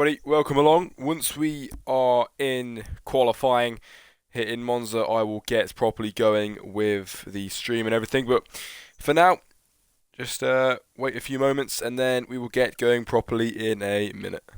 Buddy, welcome along. Once we are in qualifying here in Monza, I will get properly going with the stream and everything. But for now, just wait a few moments and then we will get going properly in a minute.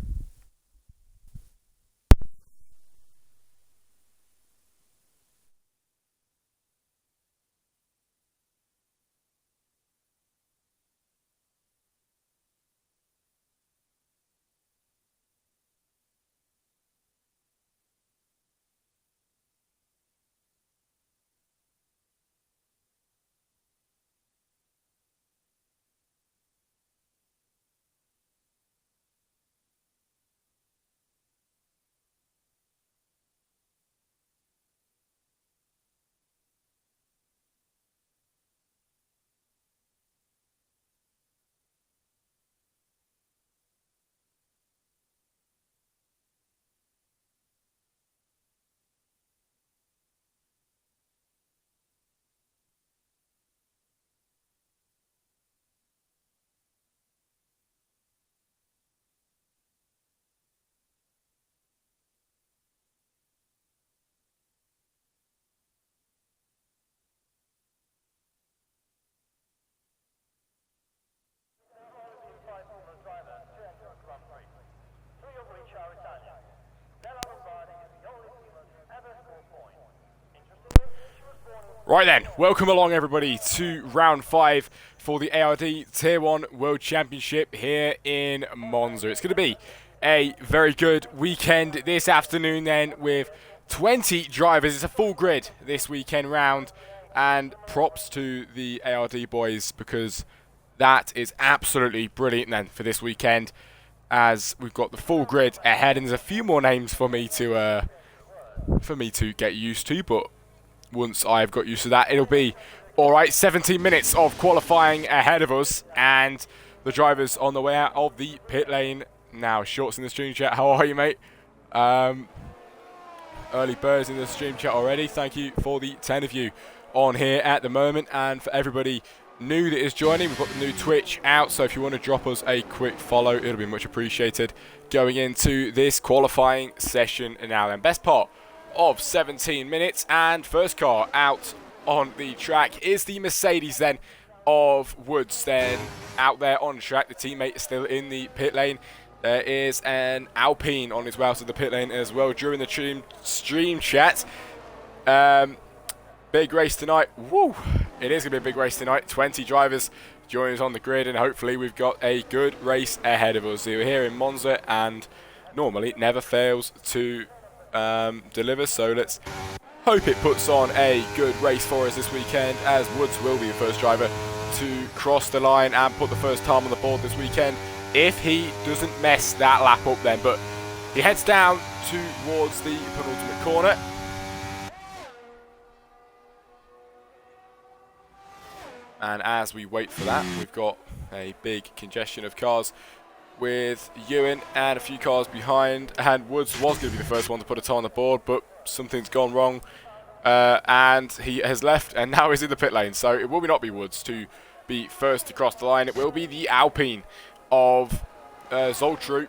Right then, welcome along everybody to round 5 for the ARD Tier 1 World Championship here in Monza. It's going to be a very good weekend this afternoon then with 20 drivers. It's a full grid this weekend round, and props to the ARD boys because that is absolutely brilliant then for this weekend, as we've got the full grid ahead and there's a few more names for me to get used to, but once I've got used to that, it'll be alright. 17 minutes of qualifying ahead of us, and the drivers on the way out of the pit lane now. Shorts in the stream chat, how are you, mate? Early birds in the stream chat already. Thank you for the 10 of you on here at the moment, and for everybody new that is joining, we've got the new Twitch out, so if you want to drop us a quick follow, it'll be much appreciated going into this qualifying session. And now then, best part of 17 minutes, and first car out on the track is the Mercedes then of Woods. Then out there on track, the teammate is still in the pit lane. There is an Alpine on his way out of the pit lane as well during the stream chat. Big race tonight. Woo! It is going to be a big race tonight. 20 drivers joining us on the grid, and hopefully we've got a good race ahead of us. We're here in Monza, and normally it never fails to deliver, so let's hope it puts on a good race for us this weekend, as Woods will be the first driver to cross the line and put the first time on the board this weekend, if he doesn't mess that lap up then. But he heads down towards the penultimate corner. And as we wait for that, we've got a big congestion of cars with Ewan and a few cars behind, and Woods was going to be the first one to put a time on the board, but something's gone wrong, and he has left, and now he's in the pit lane. So it will not be Woods to be first to cross the line. It will be the Alpine of Zoltru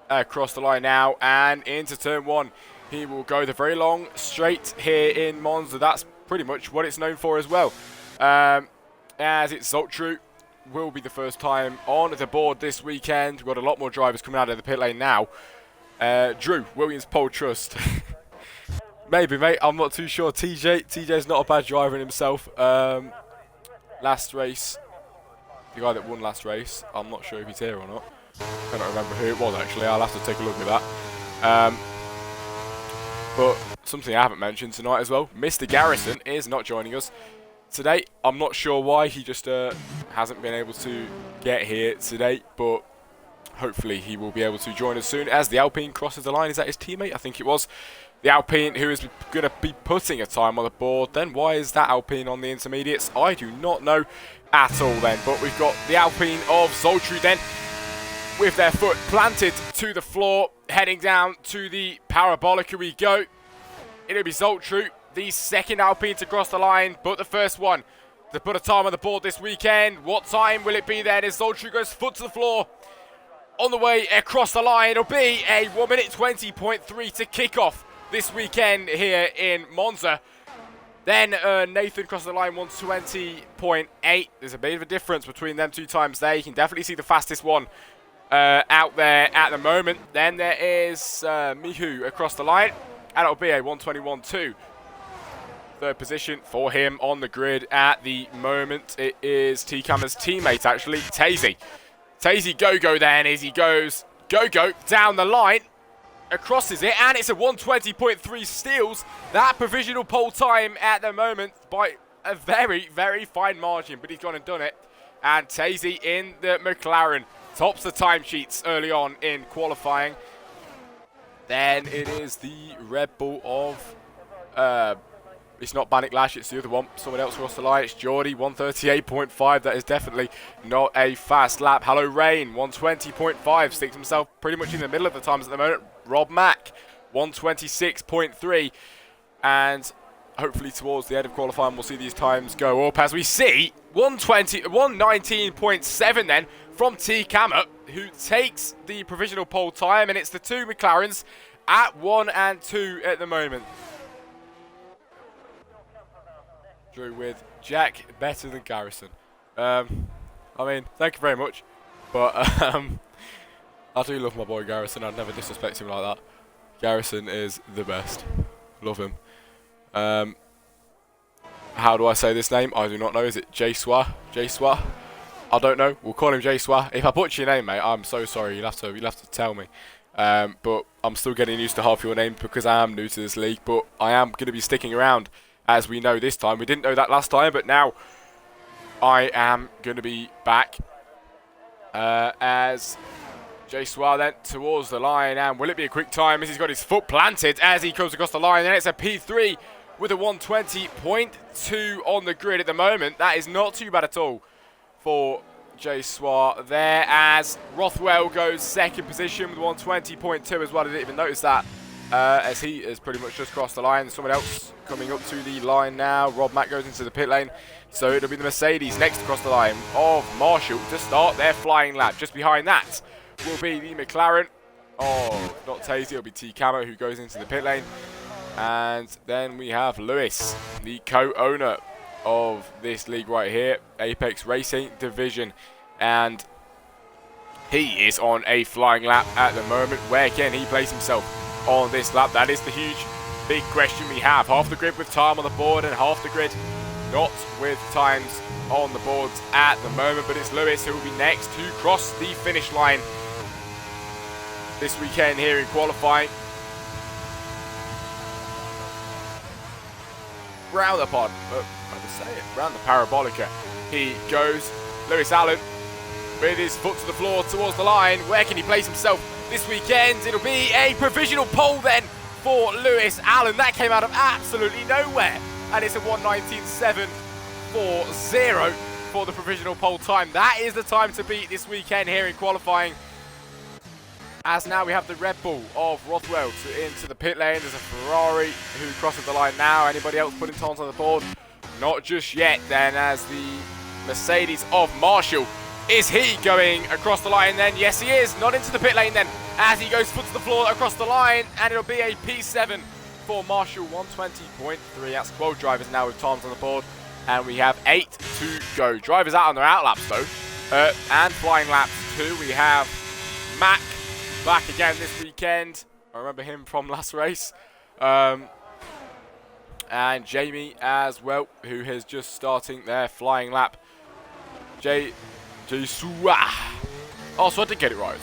across the line now, and into turn 1. He will go the very long straight here in Monza. That's pretty much what it's known for as well, as it's Zoltru will be the first time on the board this weekend. We've got a lot more drivers coming out of the pit lane now. Drew, Williams Pole Trust. Maybe, mate. I'm not too sure. TJ's not a bad driver in himself. Last race, the guy that won last race, I'm not sure if he's here or not. I cannot remember who it was, actually. I'll have to take a look at that. But something I haven't mentioned tonight as well, Mr. Garrison is not joining us today. I'm not sure why. He just hasn't been able to get here today, but hopefully he will be able to join us soon as the Alpine crosses the line. Is that his teammate? I think it was. The Alpine who is going to be putting a time on the board. Then why is that Alpine on the intermediates? I do not know at all then. But we've got the Alpine of Zoltru then with their foot planted to the floor, heading down to the parabolic. Here we go. It'll be Zoltru, the second Alpine to cross the line, but the first one to put a time on the board this weekend. What time will it be then as Zoltru goes foot to the floor? on the way across the line. It'll be a 1 minute 20.3 to kick off this weekend here in Monza. Then Nathan crosses the line 120.8. There's a bit of a difference between them 2 times there. You can definitely see the fastest one out there at the moment. Then there is Mihu across the line, and it'll be a 121.2. Third position for him on the grid at the moment. It is T-Camera's teammate, actually, Tazy. Tazy go-go then as he goes go-go down the line. Crosses it, and it's a 120.3, steals that provisional pole time at the moment by a very, very fine margin, but he's gone and done it. And Tazy in the McLaren tops the timesheets early on in qualifying. Then it is the Red Bull of it's not Bannock Lash, it's the other one. Someone else across the line. It's Geordie, 138.5. That is definitely not a fast lap. Hello Rain, 120.5. Sticks himself pretty much in the middle of the times at the moment. Rob Mack, 126.3. And hopefully towards the end of qualifying, we'll see these times go up as we see 119.7 then from T-Camera, who takes the provisional pole time. And it's the 2 McLarens at 1 and 2 at the moment. Drew with Jack better than Garrison. I mean, thank you very much, but I do love my boy Garrison. I'd never disrespect him like that. Garrison is the best. Love him. How do I say this name? I do not know. Is it J-Swa? J-Swa? I don't know. We'll call him J-Swa. If I butcher your name, mate, I'm so sorry. You'll have to tell me. But I'm still getting used to half your names because I am new to this league. But I am going to be sticking around. As we know this time. We didn't know that last time, but now I am going to be back. As J-Swa then towards the line. And will it be a quick time as he's got his foot planted as he comes across the line. And it's a P3 with a 120.2 on the grid at the moment. That is not too bad at all for J-Swa there. As Rothwell goes second position with 120.2 as well. I didn't even notice that. As he has pretty much just crossed the line. Someone else coming up to the line now. Rob Mack goes into the pit lane. So it'll be the Mercedes next across the line of Marshall to start their flying lap. Just behind that will be the McLaren of not Tazy, it'll be T-Camo who goes into the pit lane. And then we have Lewis, the co-owner of this league right here, Apex Racing Division. And he is on a flying lap at the moment. Where can he place himself on this lap? That is the huge big question we have. Half the grid with time on the board and half the grid not with times on the boards at the moment. But it's Lewis who will be next to cross the finish line this weekend here in qualifying. Round the pod, round the parabolica he goes. Lewis Allen with his foot to the floor towards the line. Where can he place himself this weekend? It'll be a provisional pole then for Lewis Allen. That came out of absolutely nowhere. And it's a 1:19.740 for the provisional pole time. That is the time to beat this weekend here in qualifying. As now we have the Red Bull of Rothwell into the pit lane. There's a Ferrari who crosses the line now. Anybody else putting times on the board? Not just yet then, as the Mercedes of Marshall. Is he going across the line then? Yes, he is. Not into the pit lane then, as he goes foot to the floor across the line. And it'll be a P7 for Marshall, 120.3. That's 12 drivers now with times on the board. And we have 8 to go. Drivers out on their out laps though. And flying laps too. We have Mac back again this weekend. I remember him from last race. And Jamie as well, who is just starting their flying lap. J-Sua. Oh, so I did get it right.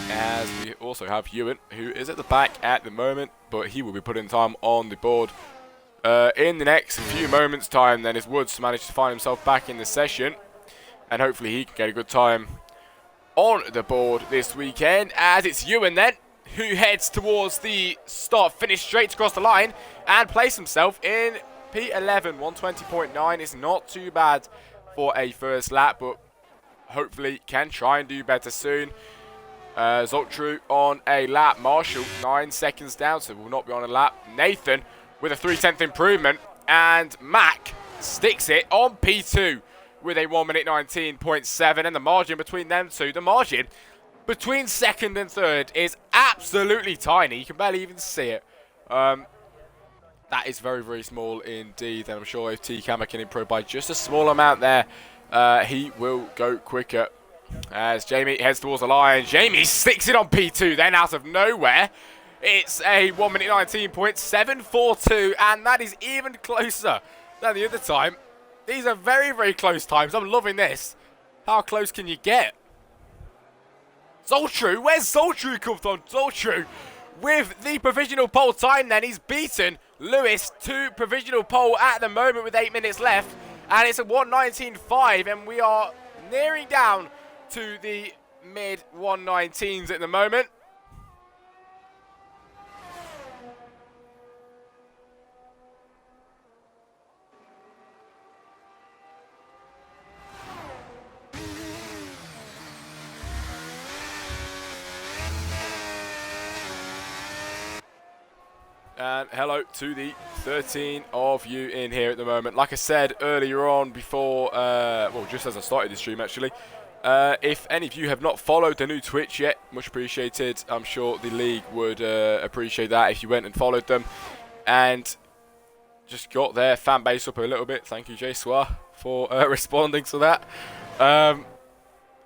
As we also have Ewan, who is at the back at the moment, but he will be putting time on the board in the next few moments' time. Then as Woods managed to find himself back in the session, and hopefully he can get a good time on the board this weekend. As it's Ewan then, who heads towards the start finish straight across the line and place himself in P11. 120.9 is not too bad for a first lap, but hopefully can try and do better soon. Zoltru on a lap. Marshall 9 seconds down, so will not be on a lap. Nathan with a 3/10 improvement And Mac sticks it on P2 with a 1 minute 19.7. And the margin between them two, the margin between second and third is absolutely tiny. You can barely even see it. That is very, very small indeed. And I'm sure if T-Camera can improve by just a small amount there, he will go quicker. As Jamie heads towards the line. Jamie sticks it on P2 then out of nowhere. It's a 1 minute 19.742, and that is even closer than the other time. These are very, very close times. I'm loving this. How close can you get? Zoltru, where's Zoltru come from? Zoltru with the provisional pole time then. He's beaten Lewis to provisional pole at the moment with 8 minutes left. And it's a 1:19.5, and we are nearing down to the mid 1:19s at the moment. And hello to the 13 of you in here at the moment. Like I said earlier on before, well, just as I started the stream actually, if any of you have not followed the new Twitch yet, much appreciated. I'm sure the league would appreciate that if you went and followed them and just got their fan base up a little bit. Thank you, Jay Swar, for responding to that.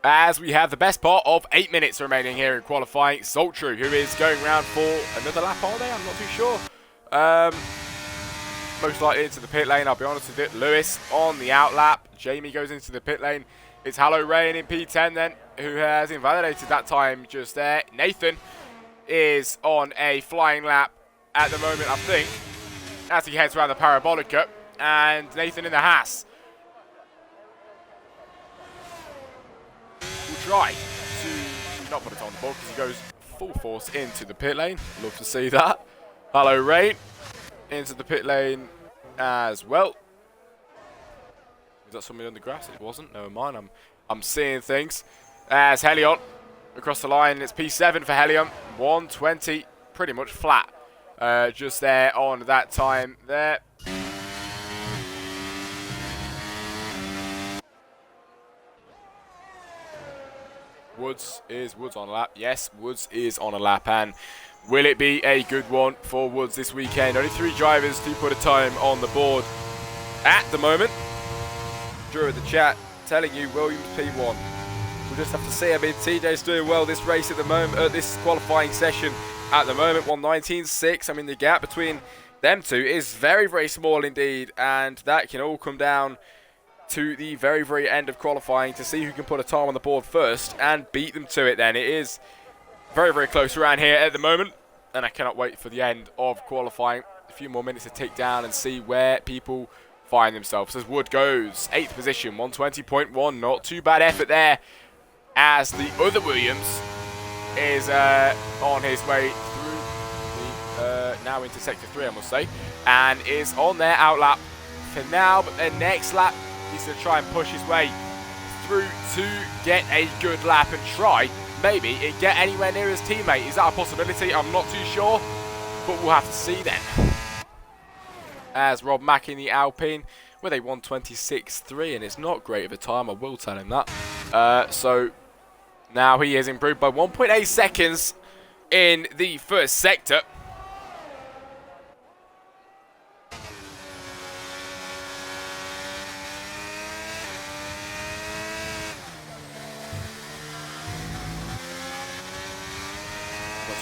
As we have the best part of 8 minutes remaining here in qualifying. Zoltru, who is going round for another lap, are they? I'm not too sure. Most likely into the pit lane, I'll be honest with it. Lewis on the out lap. Jamie goes into the pit lane. It's Hallow Rain in P10 then, who has invalidated that time just there. Nathan is on a flying lap at the moment, I think, as he heads around the Parabolica. And Nathan in the Haas try to not put it on the board because he goes full force into the pit lane. Love to see that. Hello, Rain into the pit lane as well. Is that somebody on the grass? It wasn't. Never mind. I'm seeing things. As Helion across the line. It's P7 for Helion. 1:20, pretty much flat. Just there on that time there. Woods on a lap. Yes, Woods is on a lap. And will it be a good one for Woods this weekend? Only 3 drivers to put a time on the board at the moment. Drew in the chat telling you Williams P1. We'll just have to see. I mean, TJ's doing well this race at the moment, this qualifying session at the moment. 1:19.6. I mean, the gap between them two is very, very small indeed. And that can all come down to the very, very end of qualifying to see who can put a time on the board first and beat them to it then. It is very, very close around here at the moment, and I cannot wait for the end of qualifying. A few more minutes to tick down and see where people find themselves. As Wood goes 8th position, 1:20.1, not too bad effort there, as the other Williams is on his way through the, now into sector 3, I must say, and is on their outlap for now, but their next lap he's going to try and push his way through to get a good lap and try, maybe, and get anywhere near his teammate. Is that a possibility? I'm not too sure, but we'll have to see then. As Rob Mack in the Alpine with a 1:26.3, and it's not great of a time, I will tell him that. So now he has improved by 1.8 seconds in the first sector.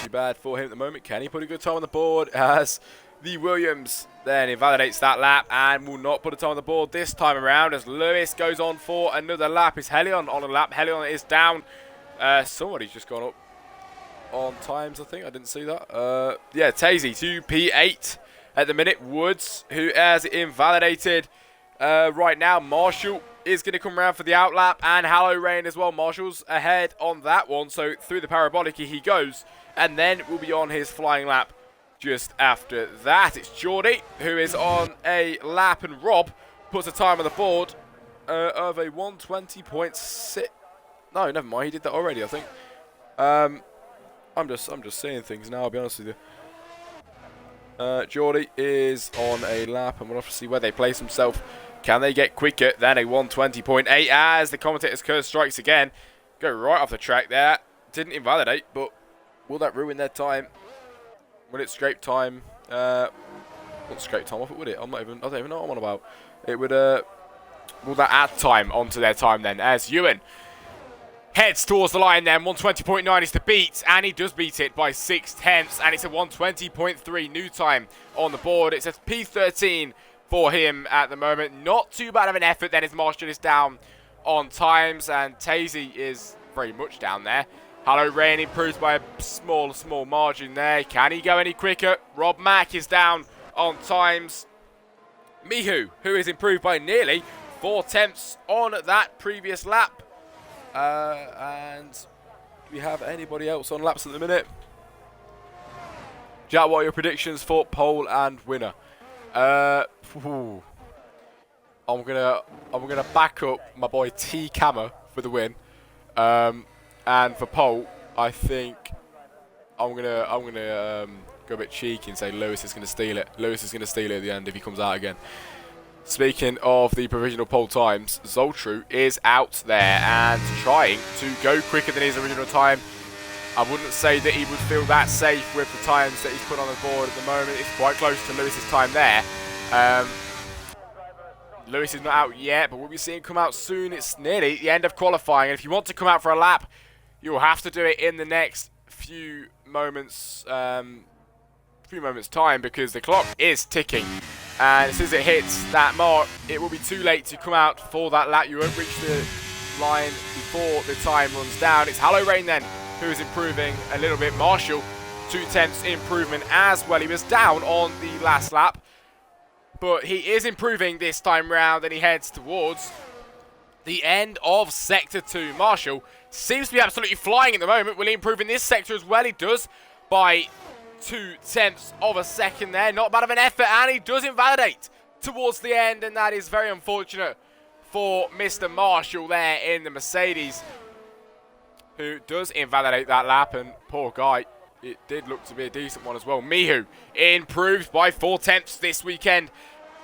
Too bad for him at the moment. Can he put a good time on the board as the Williams then invalidates that lap and will not put a time on the board this time around as Lewis goes on for another lap. Is Helion on a lap? Helion is down. Somebody's just gone up on times, I think. I didn't see that. Yeah, Tazy to P8 at the minute. Woods, who has invalidated right now. Marshall is going to come around for the outlap, and Hallow Rain as well. Marshall's ahead on that one, so through the Parabolic he goes, and then we'll be on his flying lap just after that. It's Geordie who is on a lap, and Rob puts a time on the board of a 1:20.6. No, never mind. He did that already, I think. I'm just seeing things now, I'll be honest with you. Geordie is on a lap, and we'll have to see where they place themselves. Can they get quicker than a 120.8 as the commentator's curse strikes again? Go right off the track there. Didn't invalidate, but will that ruin their time? Will it scrape time? Won't scrape time off it, would it? I don't even know what I'm on about. It would, will that add time onto their time then? As Ewan heads towards the line then, 120.9 is to beat, and he does beat it by 0.6, and it's a 120.3 new time on the board. It's a P13 for him at the moment. Not too bad of an effort then as Marshall is down on times, and Tazy is very much down there. Hello Rain improves by a small margin there. Can he go any quicker? Rob Mack is down on times. Mihu, who is improved by nearly 0.4 on that previous lap. And do we have anybody else on laps at the minute? Jack, what are your predictions for pole and winner? I'm gonna back up my boy T Cammer for the win. And for pole, I think I'm gonna go a bit cheeky and say Lewis is gonna steal it. Lewis is gonna steal it at the end if he comes out again. Speaking of the provisional pole times, Zoltru is out there and trying to go quicker than his original time. I wouldn't say that he would feel that safe with the times that he's put on the board at the moment. It's quite close to Lewis's time there. Lewis is not out yet, but we'll be seeing him come out soon. It's nearly the end of qualifying, and if you want to come out for a lap, you'll have to do it in the next few moments time, because the clock is ticking. And as soon as it hits that mark, it will be too late to come out for that lap. You won't reach the line before the time runs down. It's Hello Rain then, who is improving a little bit. Marshall, 0.2 improvement as well. He was down on the last lap, but he is improving this time round, and he heads towards the end of Sector 2. Marshall seems to be absolutely flying at the moment. Will he improve in this sector as well? He does by 0.2 seconds there. Not bad of an effort, and he does invalidate towards the end, and that is very unfortunate for Mr. Marshall there in the Mercedes, who does invalidate that lap, and poor guy, it did look to be a decent one as well. Mihu improved by 0.4 this weekend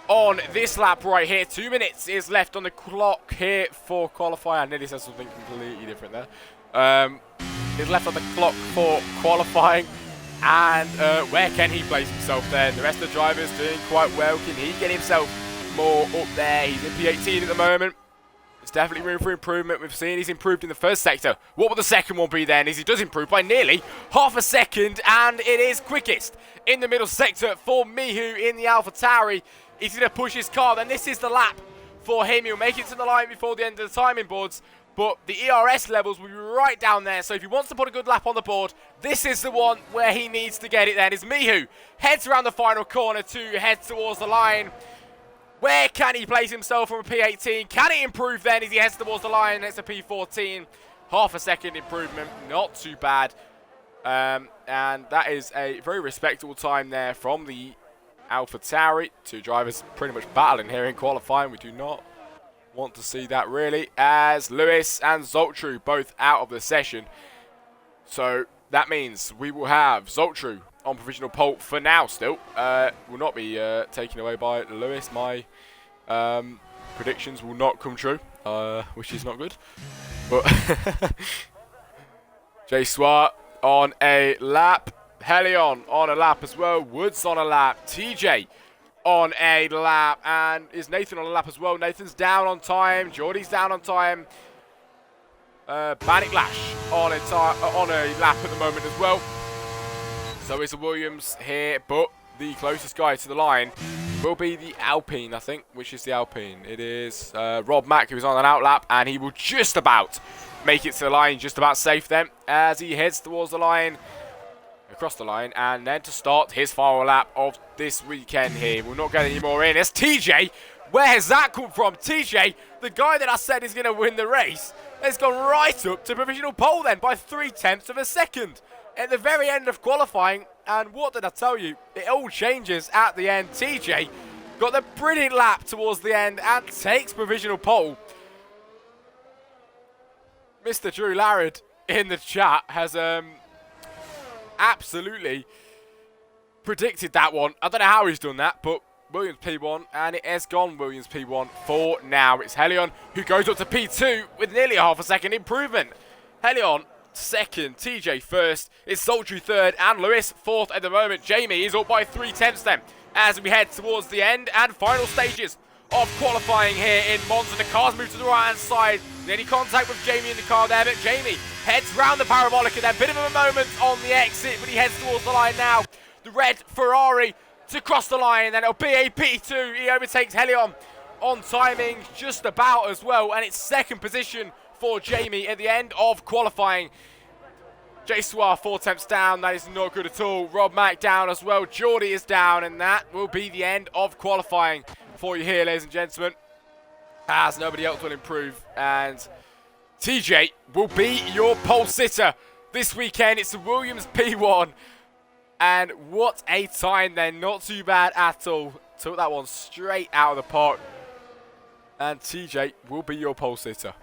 on this lap right here. 2 minutes is left on the clock here for qualifying. I nearly said something completely different there. Is left on the clock for qualifying. And where can he place himself then? The rest of the drivers doing quite well. Can he get himself more up there? He's in P18 at the moment. There's definitely room for improvement. We've seen he's improved in the first sector. What will the second one be then? As he does improve by nearly 0.5 seconds, and it is quickest in the middle sector for Mihu in the AlphaTauri. He's going to push his car, then this is the lap for him. He'll make it to the line before the end of the timing boards, but the ERS levels will be right down there, so if he wants to put a good lap on the board, this is the one where he needs to get it then. As Mihu heads around the final corner to head towards the line. Where can he place himself from a P18? Can he improve then as he heads towards the line? It's a P14. 0.5 second improvement, not too bad. And that is a very respectable time there from the AlphaTauri. Two drivers pretty much battling here in qualifying. We do not want to see that really, as Lewis and Zoltru both out of the session. So that means we will have Zoltru on provisional pole for now still. Will not be taken away by Lewis. My predictions will not come true, which is not good. But Jay Swart on a lap. Helion on a lap as well. Woods on a lap. TJ on a lap. And is Nathan on a lap as well? Nathan's down on time. Geordie's down on time. Bannock Lash on a lap at the moment as well. So is the Williams here, but the closest guy to the line will be the Alpine, I think. Which is the Alpine? It is Rob Mack, who is on an out lap, and he will just about make it to the line, just about safe then, as he heads towards the line, across the line, and then to start his final lap of this weekend here. We'll not get any more in. It's TJ. Where has that come from? TJ, the guy that I said is going to win the race, has gone right up to provisional pole then by 0.3 seconds. At the very end of qualifying, and what did I tell you? It all changes at the end. TJ got the brilliant lap towards the end and takes provisional pole. Mr. Drew Larrard in the chat has absolutely predicted that one. I don't know how he's done that, but Williams P1, and it has gone Williams P1 for now. It's Helion who goes up to P2 with nearly a half a second improvement. Helion second, TJ first, it's Sultry third, and Lewis fourth at the moment. Jamie is up by 3/10 then as we head towards the end and final stages of qualifying here in Monza. The cars move to the right hand side. Any contact with Jamie in the car there, but Jamie heads round the parabolic and then bit of a moment on the exit, but he heads towards the line now. The red Ferrari to cross the line, and it'll be a P2. He overtakes Helion on timing just about as well, and it's second position for Jamie at the end of qualifying. J Swar 4/10 down, that is not good at all. Rob Mack down as well, Geordie is down, and that will be the end of qualifying for you here, ladies and gentlemen, as nobody else will improve, and TJ will be your pole sitter this weekend. It's the Williams P1, and what a time then, not too bad at all. Took that one straight out of the park, and TJ will be your pole sitter.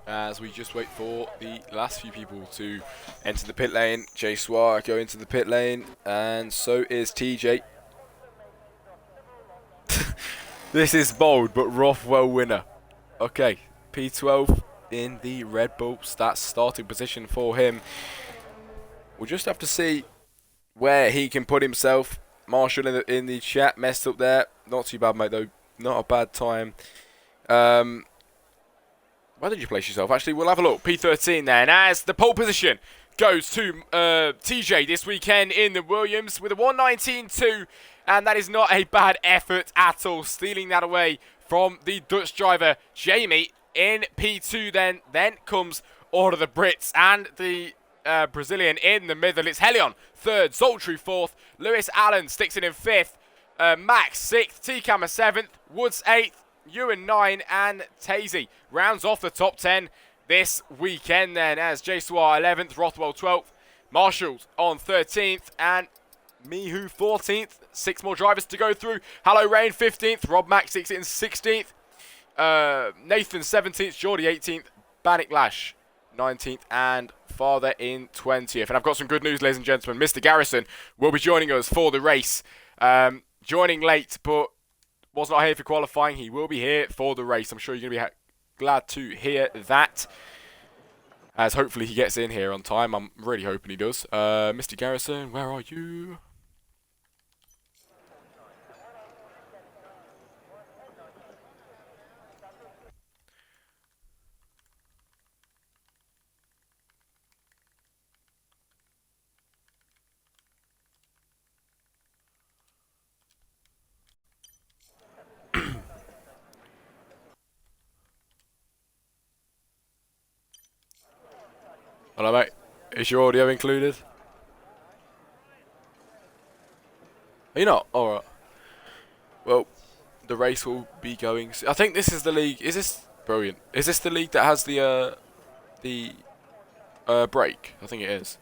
As we just wait for the last few people to enter the pit lane. J Swar go into the pit lane, and so is TJ. This is bold, but Rothwell winner. Okay, P12 in the Red Bull. That's starting position for him. We'll just have to see where he can put himself. Marshall in the chat messed up there. Not too bad, mate, though. Not a bad time. Where did you place yourself? Actually, we'll have a look. P13 then, as the pole position goes to TJ this weekend in the Williams with a 1:19.2, and that is not a bad effort at all. Stealing that away from the Dutch driver, Jamie, in P2 then. Then comes all of the Brits and the Brazilian in the middle. It's Helion third, Sultry fourth, Lewis Allen sticks it in fifth, Max sixth, T-Camera seventh, Woods eighth, Ewan 9, and Tazy rounds off the top 10 this weekend then, as J Swar 11th, Rothwell 12th, Marshall's on 13th, and Mihu 14th. 6 more drivers to go through. Hello Rain 15th, Rob Mack 16th, Nathan 17th, Geordie 18th, Bannock Lash 19th, and Father in 20th. And I've got some good news, ladies and gentlemen. Mr. Garrison will be joining us for the race. Joining late, but was not here for qualifying. He will be here for the race. I'm sure you're going to be glad to hear that, as hopefully he gets in here on time. I'm really hoping he does. Mr. Garrison, where are you? Hello, mate. Is your audio included? Are you not? Alright. Well, the race will be going. I think this is the league. Is this brilliant? Is this the league that has the break? I think it is.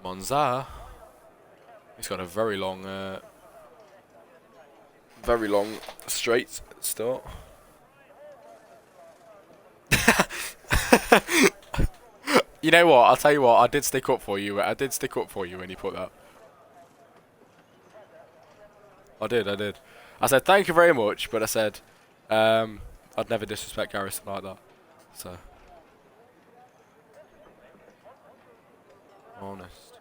Monza. He's got a very long straight start. You know what? I'll tell you what. I did stick up for you. I did stick up for you when you put that. I did. I said thank you very much, but I said I'd never disrespect Garrison like that. So honest.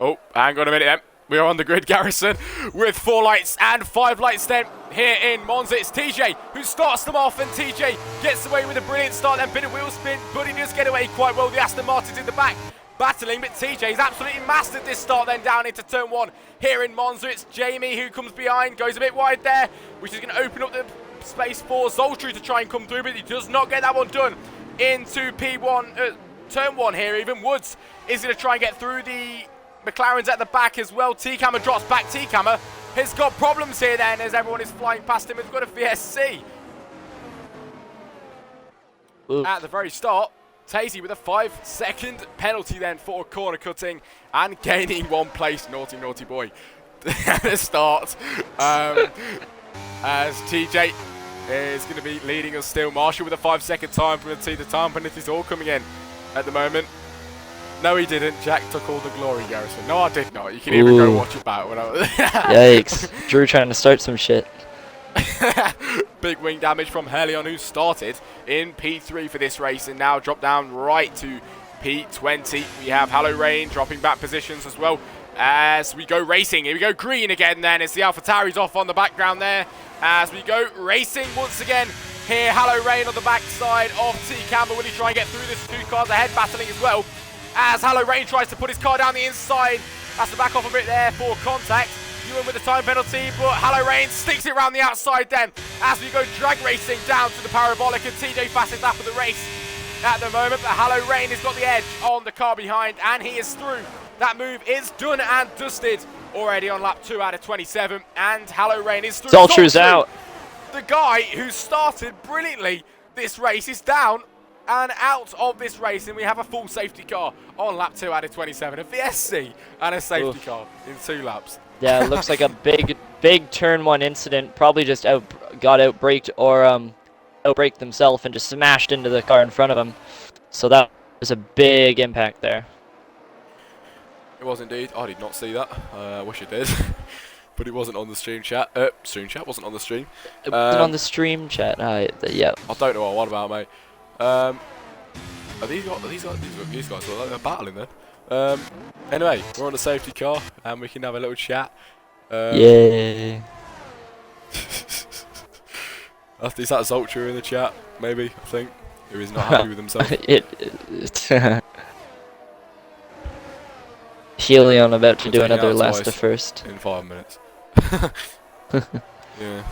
Oh, hang on a minute then. We are on the grid, Garrison, with 4 lights and 5 lights then here in Monza. It's TJ who starts them off, and TJ gets away with a brilliant start, then bit of wheel spin, but he does get away quite well. The Aston Martin's in the back. battling, but TJ's absolutely mastered this start then down into turn 1 here in Monza. It's Jamie who comes behind, goes a bit wide there, which is going to open up the space for Zoltru to try and come through, but he does not get that one done into P1, turn 1 here. Even Woods is going to try and get through the McLaren's at the back as well. T-Camera drops back. T-Camera has got problems here then as everyone is flying past him. We've got a VSC. Oof. At the very start, Tazy with a 5-second penalty then for corner cutting and gaining 1 place. Naughty, naughty boy. At the start. As TJ is going to be leading us still. Marshall with a 5-second time from the time penalties all coming in at the moment. No, he didn't. Jack took all the glory, Garrison. No, I did not. You can even go watch it back. When Yikes. Drew trying to start some shit. Big wing damage from Helion, who started in P3 for this race and now dropped down right to P20. We have Hallow Rain dropping back positions as well as we go racing. Here we go, green again then as the AlphaTauri's off on the background there. As we go racing once again here, Hallow Rain on the backside of T. Campbell. Will he try and get through this? 2 cars ahead battling as well as Hallow Rain tries to put his car down the inside. Has to back off a bit there for contact. Ewan with the time penalty, but Hallow Rain sticks it around the outside then as we go drag racing down to the parabolic, and TJ fastest lap of the race at the moment, but Hallow Rain has got the edge on the car behind and he is through. That move is done and dusted already on lap 2 out of 27, and Hallow Rain is through. Zoltru's out. The guy who started brilliantly this race is down and out of this race, and we have a full safety car on lap 2 out of 27, a VSC and a safety car in 2 laps. Yeah, it looks like a big turn 1 incident. Probably just got outbraked or outbraked himself and just smashed into the car in front of him. So that was a big impact there. It was indeed. I did not see that. I wish I did. But it wasn't on the stream chat. Stream chat wasn't on the stream. It wasn't on the stream chat. Yeah. I don't know what I'm on about, mate. Are these guys are battling then? Anyway, we're on the safety car and we can have a little chat. Yay. Is that Zoltru in the chat? Maybe, I think. Who is not happy with himself. Helion about to do another last last to first. In 5 minutes. Yeah.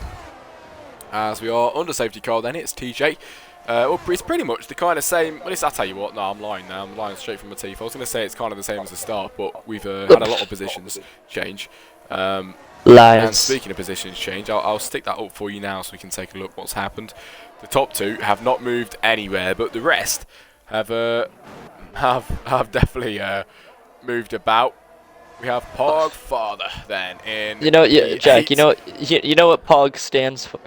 As we are under safety car, then it's TJ. Well, it's pretty much the kind of same. Well, I'll tell you what. No, I'm lying now. I'm lying straight from my teeth. I was going to say it's kind of the same as the start, but we've had a lot of positions change. And speaking of positions change, I'll stick that up for you now so we can take a look what's happened. The top 2 have not moved anywhere, but the rest have definitely moved about. We have Pog Father then in. You know, Jack. You know what Pog stands for.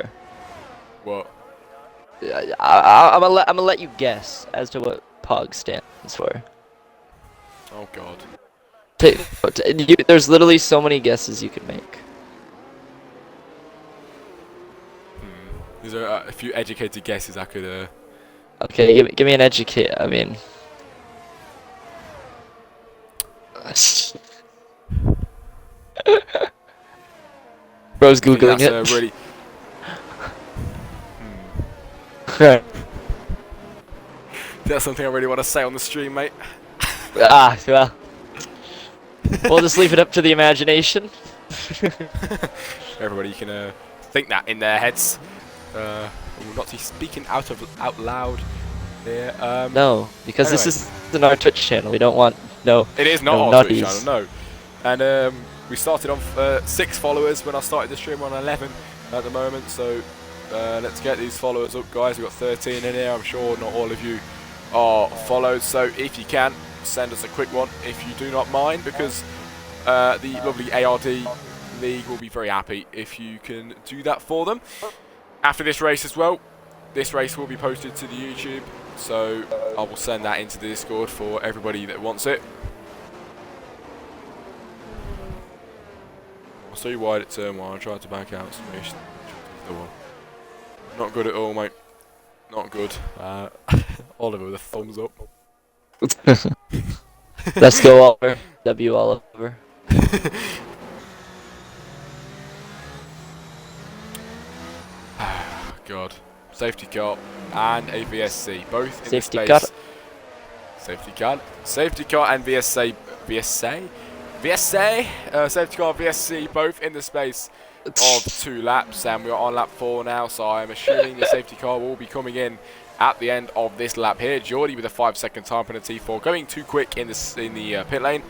What? I'm gonna let you guess as to what POG stands for. Oh God. There's literally so many guesses you could make. Is there a few educated guesses I could? Okay, give me an educate. I mean. Bro's googling it. Really. That's something I really want to say on the stream, mate. Well. We'll just leave it up to the imagination. Everybody can think that in their heads. We're not speaking out loud here. No, because anyway. This isn't our Twitch channel. We don't want It is not our Twitch channel, no. And we started on 6 followers when I started the stream. We're on 11 at the moment, so let's get these followers up, guys. We've got 13 in here. I'm sure not all of you are followed, so if you can, send us a quick one if you do not mind, because the lovely ARD League will be very happy if you can do that for them. After this race as well, this race will be posted to the YouTube, so I will send that into the Discord for everybody that wants it. I'll see you wide at turn 1. I tried to back out. Not good at all, mate. Not good. Oliver with a thumbs up. Let's go, Oliver. W Oliver. God. Safety car and a VSC. Both in safety the space. Car. Safety car and VSA. Safety car, VSC, both in the space of 2 laps, and we're on lap 4 now, so I'm assuming the safety car will be coming in at the end of this lap here. Geordie with a 5-second time penalty for going too quick in the pit lane.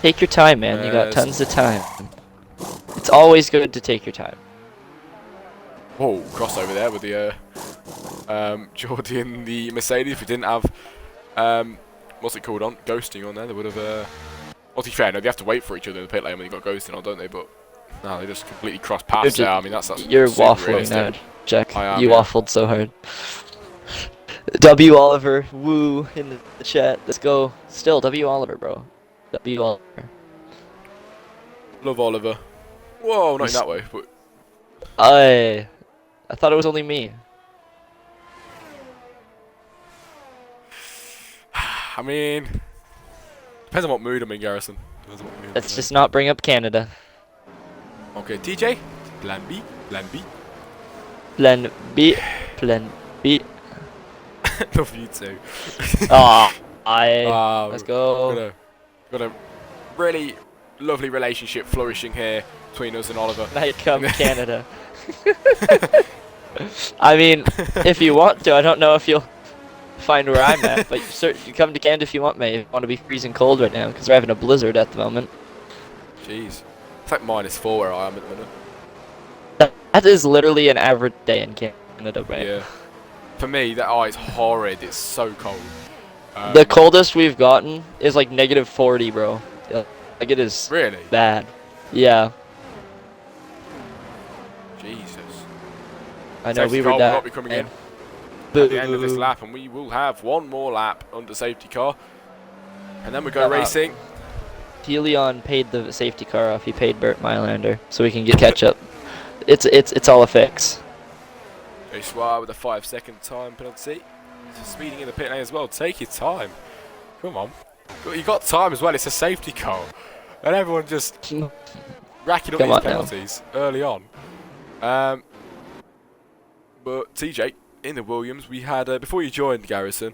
Take your time, man. You got tons of time. It's always good to take your time. Whoa, crossover there with the Geordie and the Mercedes. If we didn't have what's it called on ghosting on there, they would have. Well, to be fair, no, they have to wait for each other in the pit lane when you got ghosting on, don't they? But no, they just completely cross paths there. I mean, that's you're waffling now, Jack. You waffled so hard. W Oliver, woo in the chat. Let's go. Still W Oliver, bro. W Oliver. Love Oliver. Whoa, not in that way, but I thought it was only me. I mean, depends on what mood I'm in, Garrison. Let's just not bring up Canada. Okay, TJ. Plan B. Plan B. Plan B. Plan B. Love you too. Let's go. Got a really lovely relationship flourishing here between us and Oliver. Night come Canada. I mean, if you want to, I don't know if you'll find where I'm at, but you come to Canada if you want, mate. If you want to be freezing cold right now, because we're having a blizzard at the moment. Jeez. It's like -4 where I am at the minute. That is literally an average day in Canada, right? Yeah. For me, that is horrid. It's so cold. The coldest we've gotten is like -40, bro. Like it is really bad. Yeah. Jesus. I know Safety we car were will not be coming in at the end of this Boo. lap, and we will have one more lap under safety car, and then we go racing. Helion paid the safety car off. He paid Bert Mylander, so we can get catch up. It's all a fix. Joshua with a 5-second time penalty. Speeding in the pit lane as well. Take your time. Come on. You got time as well. It's a safety car, and everyone just racking up these penalties early on. But TJ in the Williams, we had before you joined Garrison,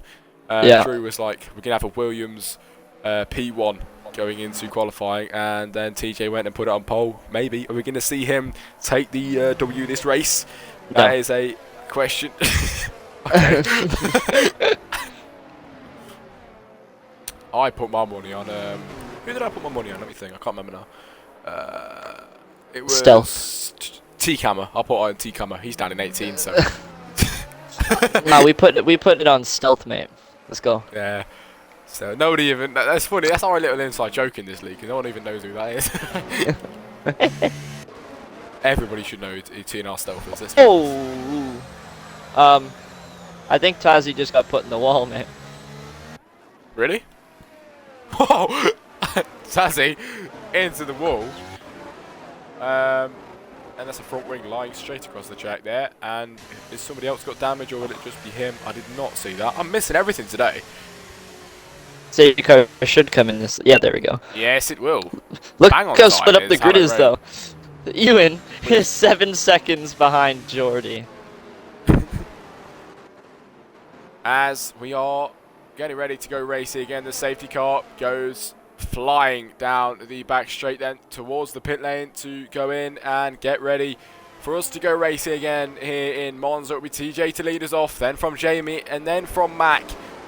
Drew was like, we're gonna have a Williams P1 going into qualifying, and then TJ went and put it on pole. Maybe are we gonna see him take the W this race? No. That is a question. I put my money on. Who did I put my money on? Let me think. I can't remember now. It was Stealth. T-Cammer. I put on T-Cammer. He's down in 18, so. No, we put it on stealth, mate. Let's go. Yeah. So nobody even. That's funny. That's our little inside joke in this league, because no one even knows who that is. Everybody should know who TNR Stealth is. This I think Tazzy just got put in the wall, mate. Really? Whoa! Tazzy into the wall. And that's a front wing lying straight across the track there. And is somebody else got damage, or will it just be him? I did not see that. I'm missing everything today. Safety car should come in this. Yeah, there we go. Yes, it will. Look Bang on how time split up the grid is, though. Ewan is 7 seconds behind Geordie. As we are getting ready to go racing again, the safety car goes flying down the back straight then towards the pit lane to go in and get ready for us to go racing again here in Monza. It'll be TJ to lead us off, then from Jamie, and then from Mac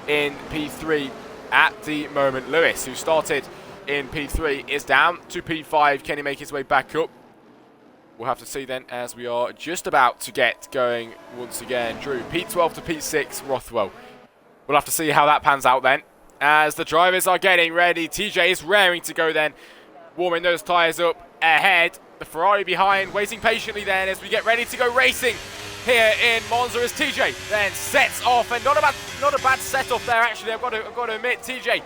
in P3 at the moment. Lewis, who started in P3, is down to P5. Can he make his way back up? We'll have to see then, as we are just about to get going once again. Drew, P12 to P6, Rothwell. We'll have to see how that pans out then. As the drivers are getting ready, TJ is raring to go then. Warming those tyres up ahead. The Ferrari behind, waiting patiently then as we get ready to go racing here in Monza as TJ then sets off. And not a bad set off there actually, I've got to admit. TJ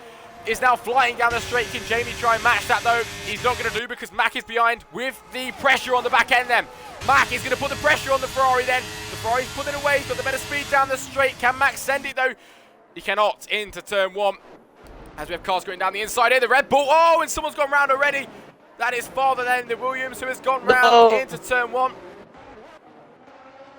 is now flying down the straight. Can Jamie try and match that though? He's not going to do, because Mac is behind with the pressure on the back end then. Mac is going to put the pressure on the Ferrari then. The Ferrari's pulling away, he's got the better speed down the straight. Can Mac send it though? He cannot into turn 1. As we have cars going down the inside here, the Red Bull. Oh, and someone's gone round already. That is farther than the Williams, who has gone round into turn 1.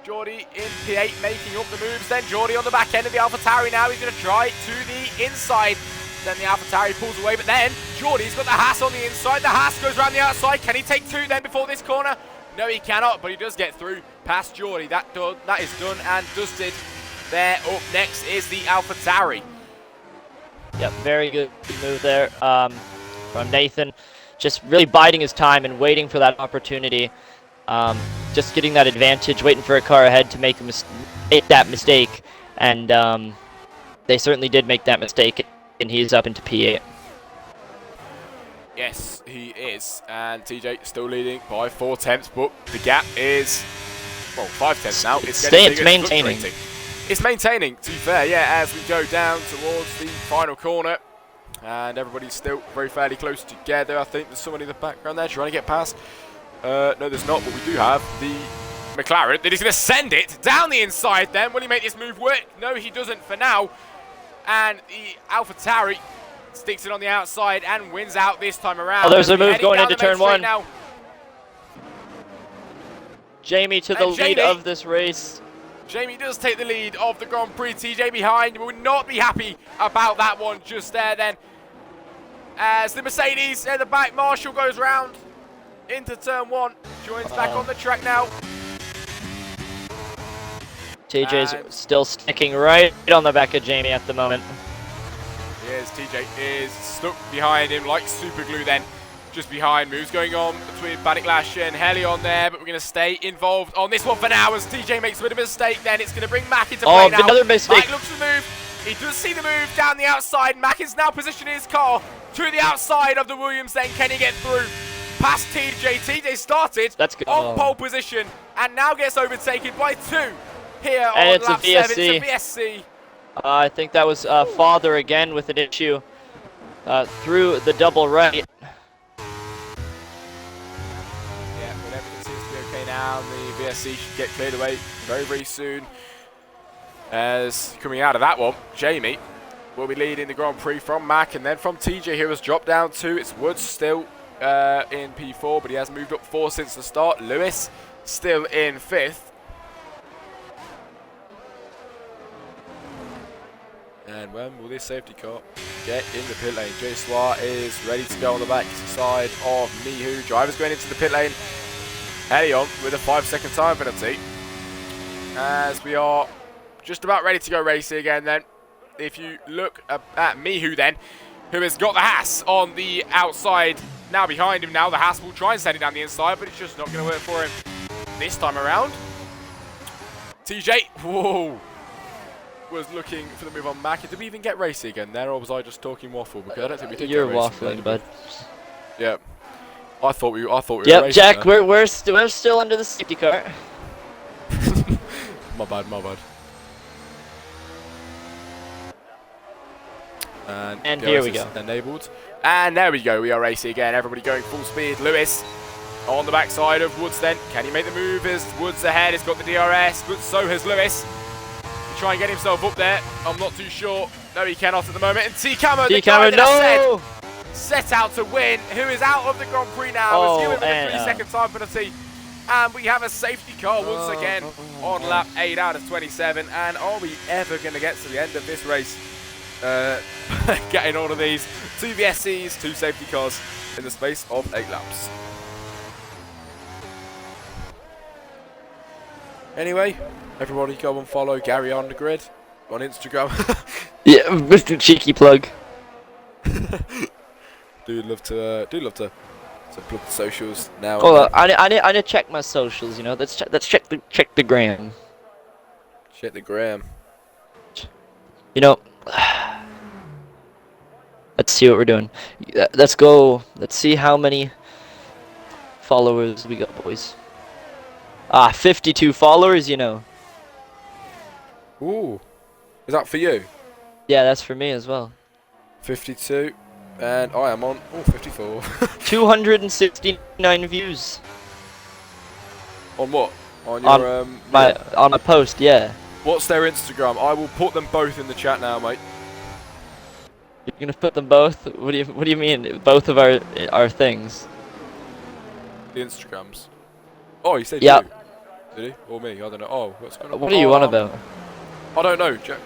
Geordie in P8 making up the moves. Then Geordie on the back end of the AlphaTauri now. He's going to try it to the inside. Then the AlphaTauri pulls away, but then Geordie's got the Haas on the inside. The Haas goes around the outside. Can he take two then before this corner? No, he cannot, but he does get through past Geordie. That is done and dusted. There, up next is the AlphaTauri. Yep, very good move there from Nathan. Just really biding his time and waiting for that opportunity. Just getting that advantage, waiting for a car ahead to make that mistake. And they certainly did make that mistake, and he's up into P8. Yes, he is. And TJ still leading by 4 tenths, but the gap is, well, 5 tenths now. It's maintaining. It's maintaining, to be fair, yeah, as we go down towards the final corner. And everybody's still very fairly close together. I think there's someone in the background there trying to get past. No, there's not, but we do have the McLaren that is going to send it down the inside then. Will he make this move work? No, he doesn't for now. And the AlphaTauri sticks it on the outside and wins out this time around. Oh, there's a move going into turn 1. Now. Jamie to the lead of this race. Jamie does take the lead of the Grand Prix. TJ behind will not be happy about that one just there then. As the Mercedes at the back, Marshall goes round into turn 1. Joins back on the track now. TJ's still sticking right on the back of Jamie at the moment. Yes, TJ is stuck behind him like super glue then. Just behind, moves going on between Baniklash and Helion there, but we're going to stay involved on this one for now as TJ makes a bit of a mistake then. It's going to bring Mack into play now. Another mistake. Mack looks for the move. He does see the move down the outside. Mack is now positioning his car to the outside of the Williams then. Can he get through? Past TJ. TJ started on pole position and now gets overtaken by 2 here on lap 7. It's a VSC. I think that was Father again with an issue through the double right. Now the VSC should get cleared away very, very soon. As coming out of that one, Jamie will be leading the Grand Prix from Mack, and then from TJ, who has dropped down 2. It's Woods still in P4, but he has moved up 4 since the start. Lewis still in 5th. And when will this safety car get in the pit lane? Jay Swar is ready to go on the back side of Mihu. Driver's going into the pit lane. Helion with a 5-second time penalty. As we are just about ready to go racing again then. If you look at Mihu then, who has got the Haas on the outside. Now behind him now, the Haas will try and send it down the inside, but it's just not going to work for him this time around. TJ, whoa, was looking for the move on Mack. Did we even get racing again there, or was I just talking waffle? Because I don't think we did. You're waffling, bud. Yeah. I thought we were yep, racing. Jack, we're still under the safety car. My bad. And here we go. Enabled. And there we go. We are racing again. Everybody going full speed. Lewis on the backside of Woods then. Can he make the move as Woods ahead? He's got the DRS, but so has Lewis. To try and get himself up there. I'm not too sure. No, he cannot at the moment. And T-Camo, the guy that I said set out to win, who is out of the Grand Prix now. As given with a 3-second time penalty. And we have a safety car once again on lap 8 out of 27. And are we ever going to get to the end of this race? Getting all of these 2 VSCs, 2 safety cars in the space of 8 laps. Anyway, everybody go and follow Gary on the grid on Instagram. Yeah, Mr. Cheeky plug. do love to plug the socials now. Hold on, I need to check my socials. You know, let's check the gram. Check the gram. You know, let's see what we're doing. Let's go. Let's see how many followers we got, boys. 52 followers. You know. Ooh, is that for you? Yeah, that's for me as well. 52, and I am on 54. 269 views. On what? On your on a post, yeah. What's their Instagram? I will put them both in the chat now, mate. You're gonna put them both? What do you mean? Both of our things? The Instagrams. Oh, you said yep. you. Did he? Or me? I don't know. Oh, what's going on? What are you on about? I don't know, Jack.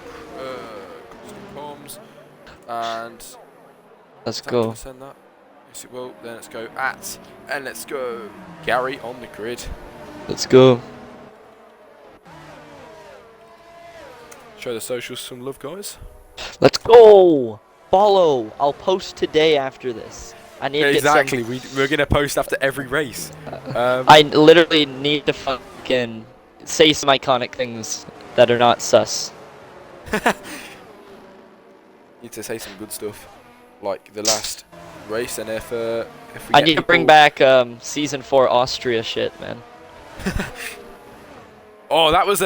Comms. And... Let's Is that go. gonna send that? Yes, it will. Then let's go at... And let's go Gary on the grid. Let's go. Show the socials some love, guys. Let's go. Follow. I'll post today after this. I need to get some... Exactly. We're gonna post after every race. I literally need to fucking say some iconic things that are not sus. Need to say some good stuff, like the last race, and if we I get need to bring back season 4 Austria shit, man. Oh, that was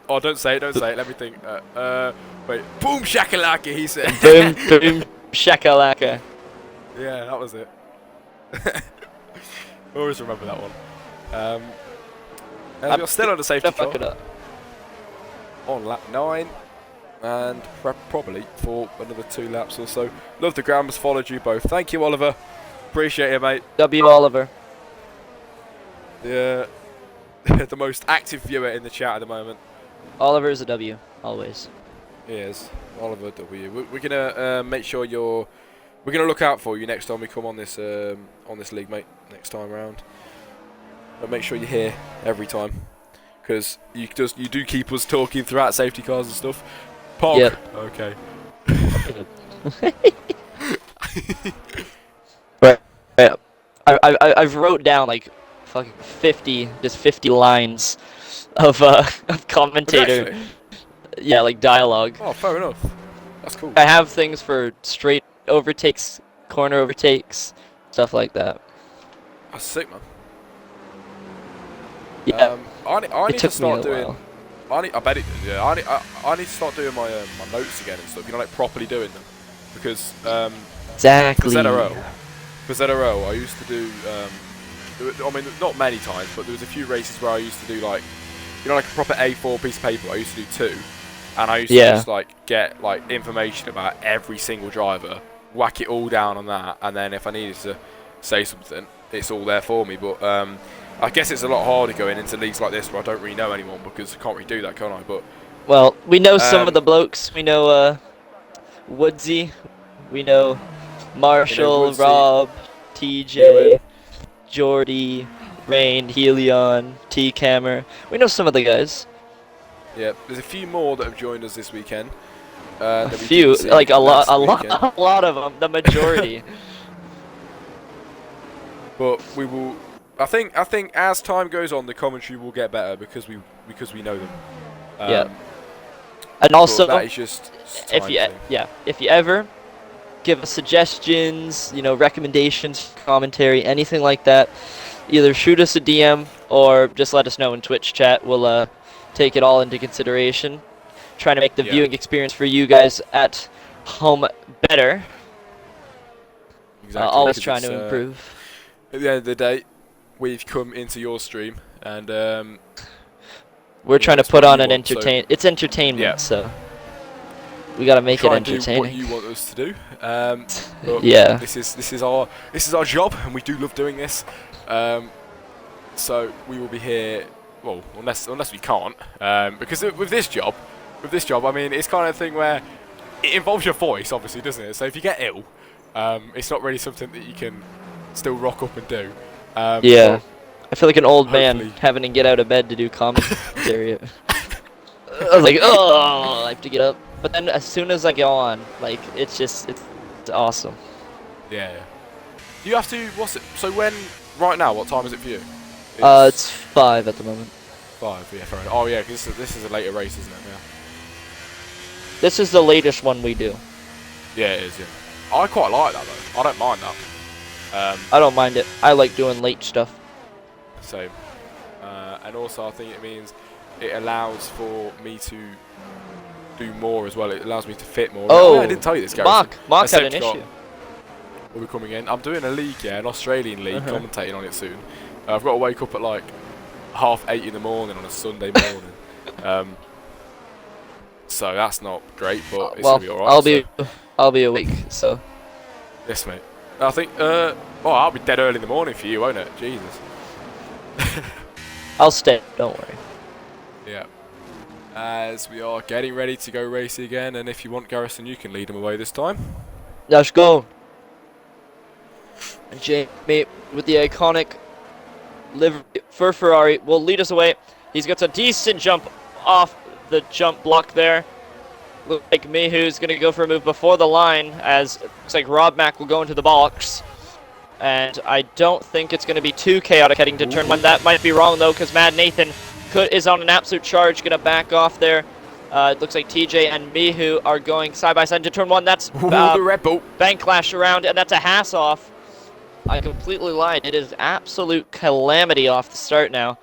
Oh, don't say it. Don't say it. Let me think. Wait. Boom shakalaka. He said. Boom, boom, shakalaka. Yeah, that was it. Always remember that one. We're still on the safety Fuck it car up. on lap 9, and probably for another 2 laps or so. Love the Grams. Followed you both. Thank you, Oliver. Appreciate it, mate. W. Oliver. Yeah. The most active viewer in the chat at the moment. Oliver is a W, always. He is. Oliver W. We're gonna make sure we're gonna look out for you next time we come on this league, mate. Next time round. But make sure you're here every time, because you do keep us talking throughout safety cars and stuff. Pog. Yep. Okay. Right. I've wrote down like fucking 50 lines of commentator. Actually? Yeah, like dialogue. Oh, fair enough. That's cool. I have things for straight overtakes, corner overtakes, stuff like that. That's sick, man. Yeah. I need to took me start a doing. while. I bet it. Yeah. I need to start doing my notes again and stuff. You know, like properly doing them, because Exactly. for ZRO, I used to do. I mean, not many times, but there was a few races where I used to do like, you know, like a proper A4 piece of paper. I used to do 2, and I used to just like get like information about every single driver, whack it all down on that, and then if I needed to say something, it's all there for me. But I guess it's a lot harder going into leagues like this where I don't really know anyone, because I can't really do that, can I? But well, we know some of the blokes. We know Woodsy. We know Marshall, Woodsy, Rob, TJ, Jordy, Rain, Helion, T-Cammer. We know some of the guys. yeah, there's a few more that have joined us this weekend. A few, like a lot of them. The majority. But we will. I think as time goes on, the commentary will get better because we know them. Yeah. And also, that is just if you ever give us suggestions, you know, recommendations, commentary, anything like that, either shoot us a DM or just let us know in Twitch chat. We'll take it all into consideration. Trying to make the viewing experience for you guys at home better. Exactly, always trying to improve. At the end of the day, we've come into your stream, and we're trying to put on an It's entertainment, so so we gotta make it entertaining. Do what you want us to do. But yeah. This is our job, and we do love doing this. So we will be here. Well, unless we can't, because with this job, I mean, it's kind of a thing where it involves your voice, obviously, doesn't it? So if you get ill, it's not really something that you can still rock up and do. Yeah. I feel like an old man having to get out of bed to do commentary. I was like, oh, I have to get up. But then as soon as I go on, like, it's awesome. Yeah. Do you have to, so right now, what time is it for you? It's 5 at the moment. 5, yeah, fair enough. Oh, yeah, because this is a later race, isn't it? Yeah. This is the latest one we do. Yeah, it is, yeah. I quite like that, though. I don't mind that. I don't mind it. I like doing late stuff. Same. And also, I think it means it allows for me to do more as well. It allows me to fit more. Oh, I didn't tell you this, Gary. Mark had an issue. Will be coming in. I'm doing a league, an Australian league, commentating on it soon. I've got to wake up at like 8:30 in the morning on a Sunday morning. So that's not great, but it's gonna be alright. I'll be awake. So. Yes, mate. I think. I'll be dead early in the morning for you, won't it? Jesus. I'll stay. Don't worry. Yeah. As we are getting ready to go race again, and if you want, Garrison, you can lead them away this time. Let's go. And Jamie with the iconic livery for Ferrari will lead us away. He's got a decent jump off the jump block there. Looks like Mihu's going to go for a move before the line, as it looks like Rob Mack will go into the box. And I don't think it's going to be too chaotic heading to turn 1. That might be wrong, though, because Mad Nathan is on an absolute charge, going to back off there. It looks like TJ and Mihu are going side by side into turn 1. That's the Red Bull. bank clash around, and that's a Haas off. I completely lied. It is absolute calamity off the start now.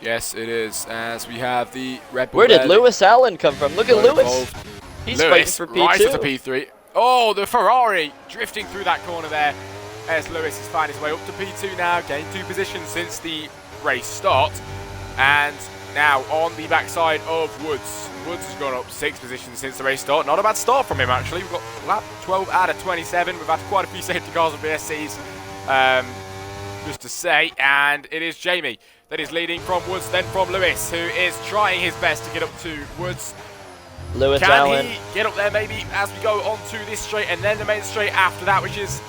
Yes, it is, as we have the Red Bull. Where did Lewis Allen come from? Look at Lewis. He's fighting for P2. Right at the P3. Oh, the Ferrari drifting through that corner there. As Lewis is finding his way up to P2 now, gained 2 positions since the race start. And now on the backside of Woods. Woods has gone up 6 positions since the race start. Not a bad start from him, actually. We've got lap 12 out of 27. We've had quite a few safety cars and BSCs, just to say. And it is Jamie that is leading from Woods, then from Lewis, who is trying his best to get up to Woods. Lewis Can Allen. he get up there maybe as we go onto this straight and then the main straight after that, which is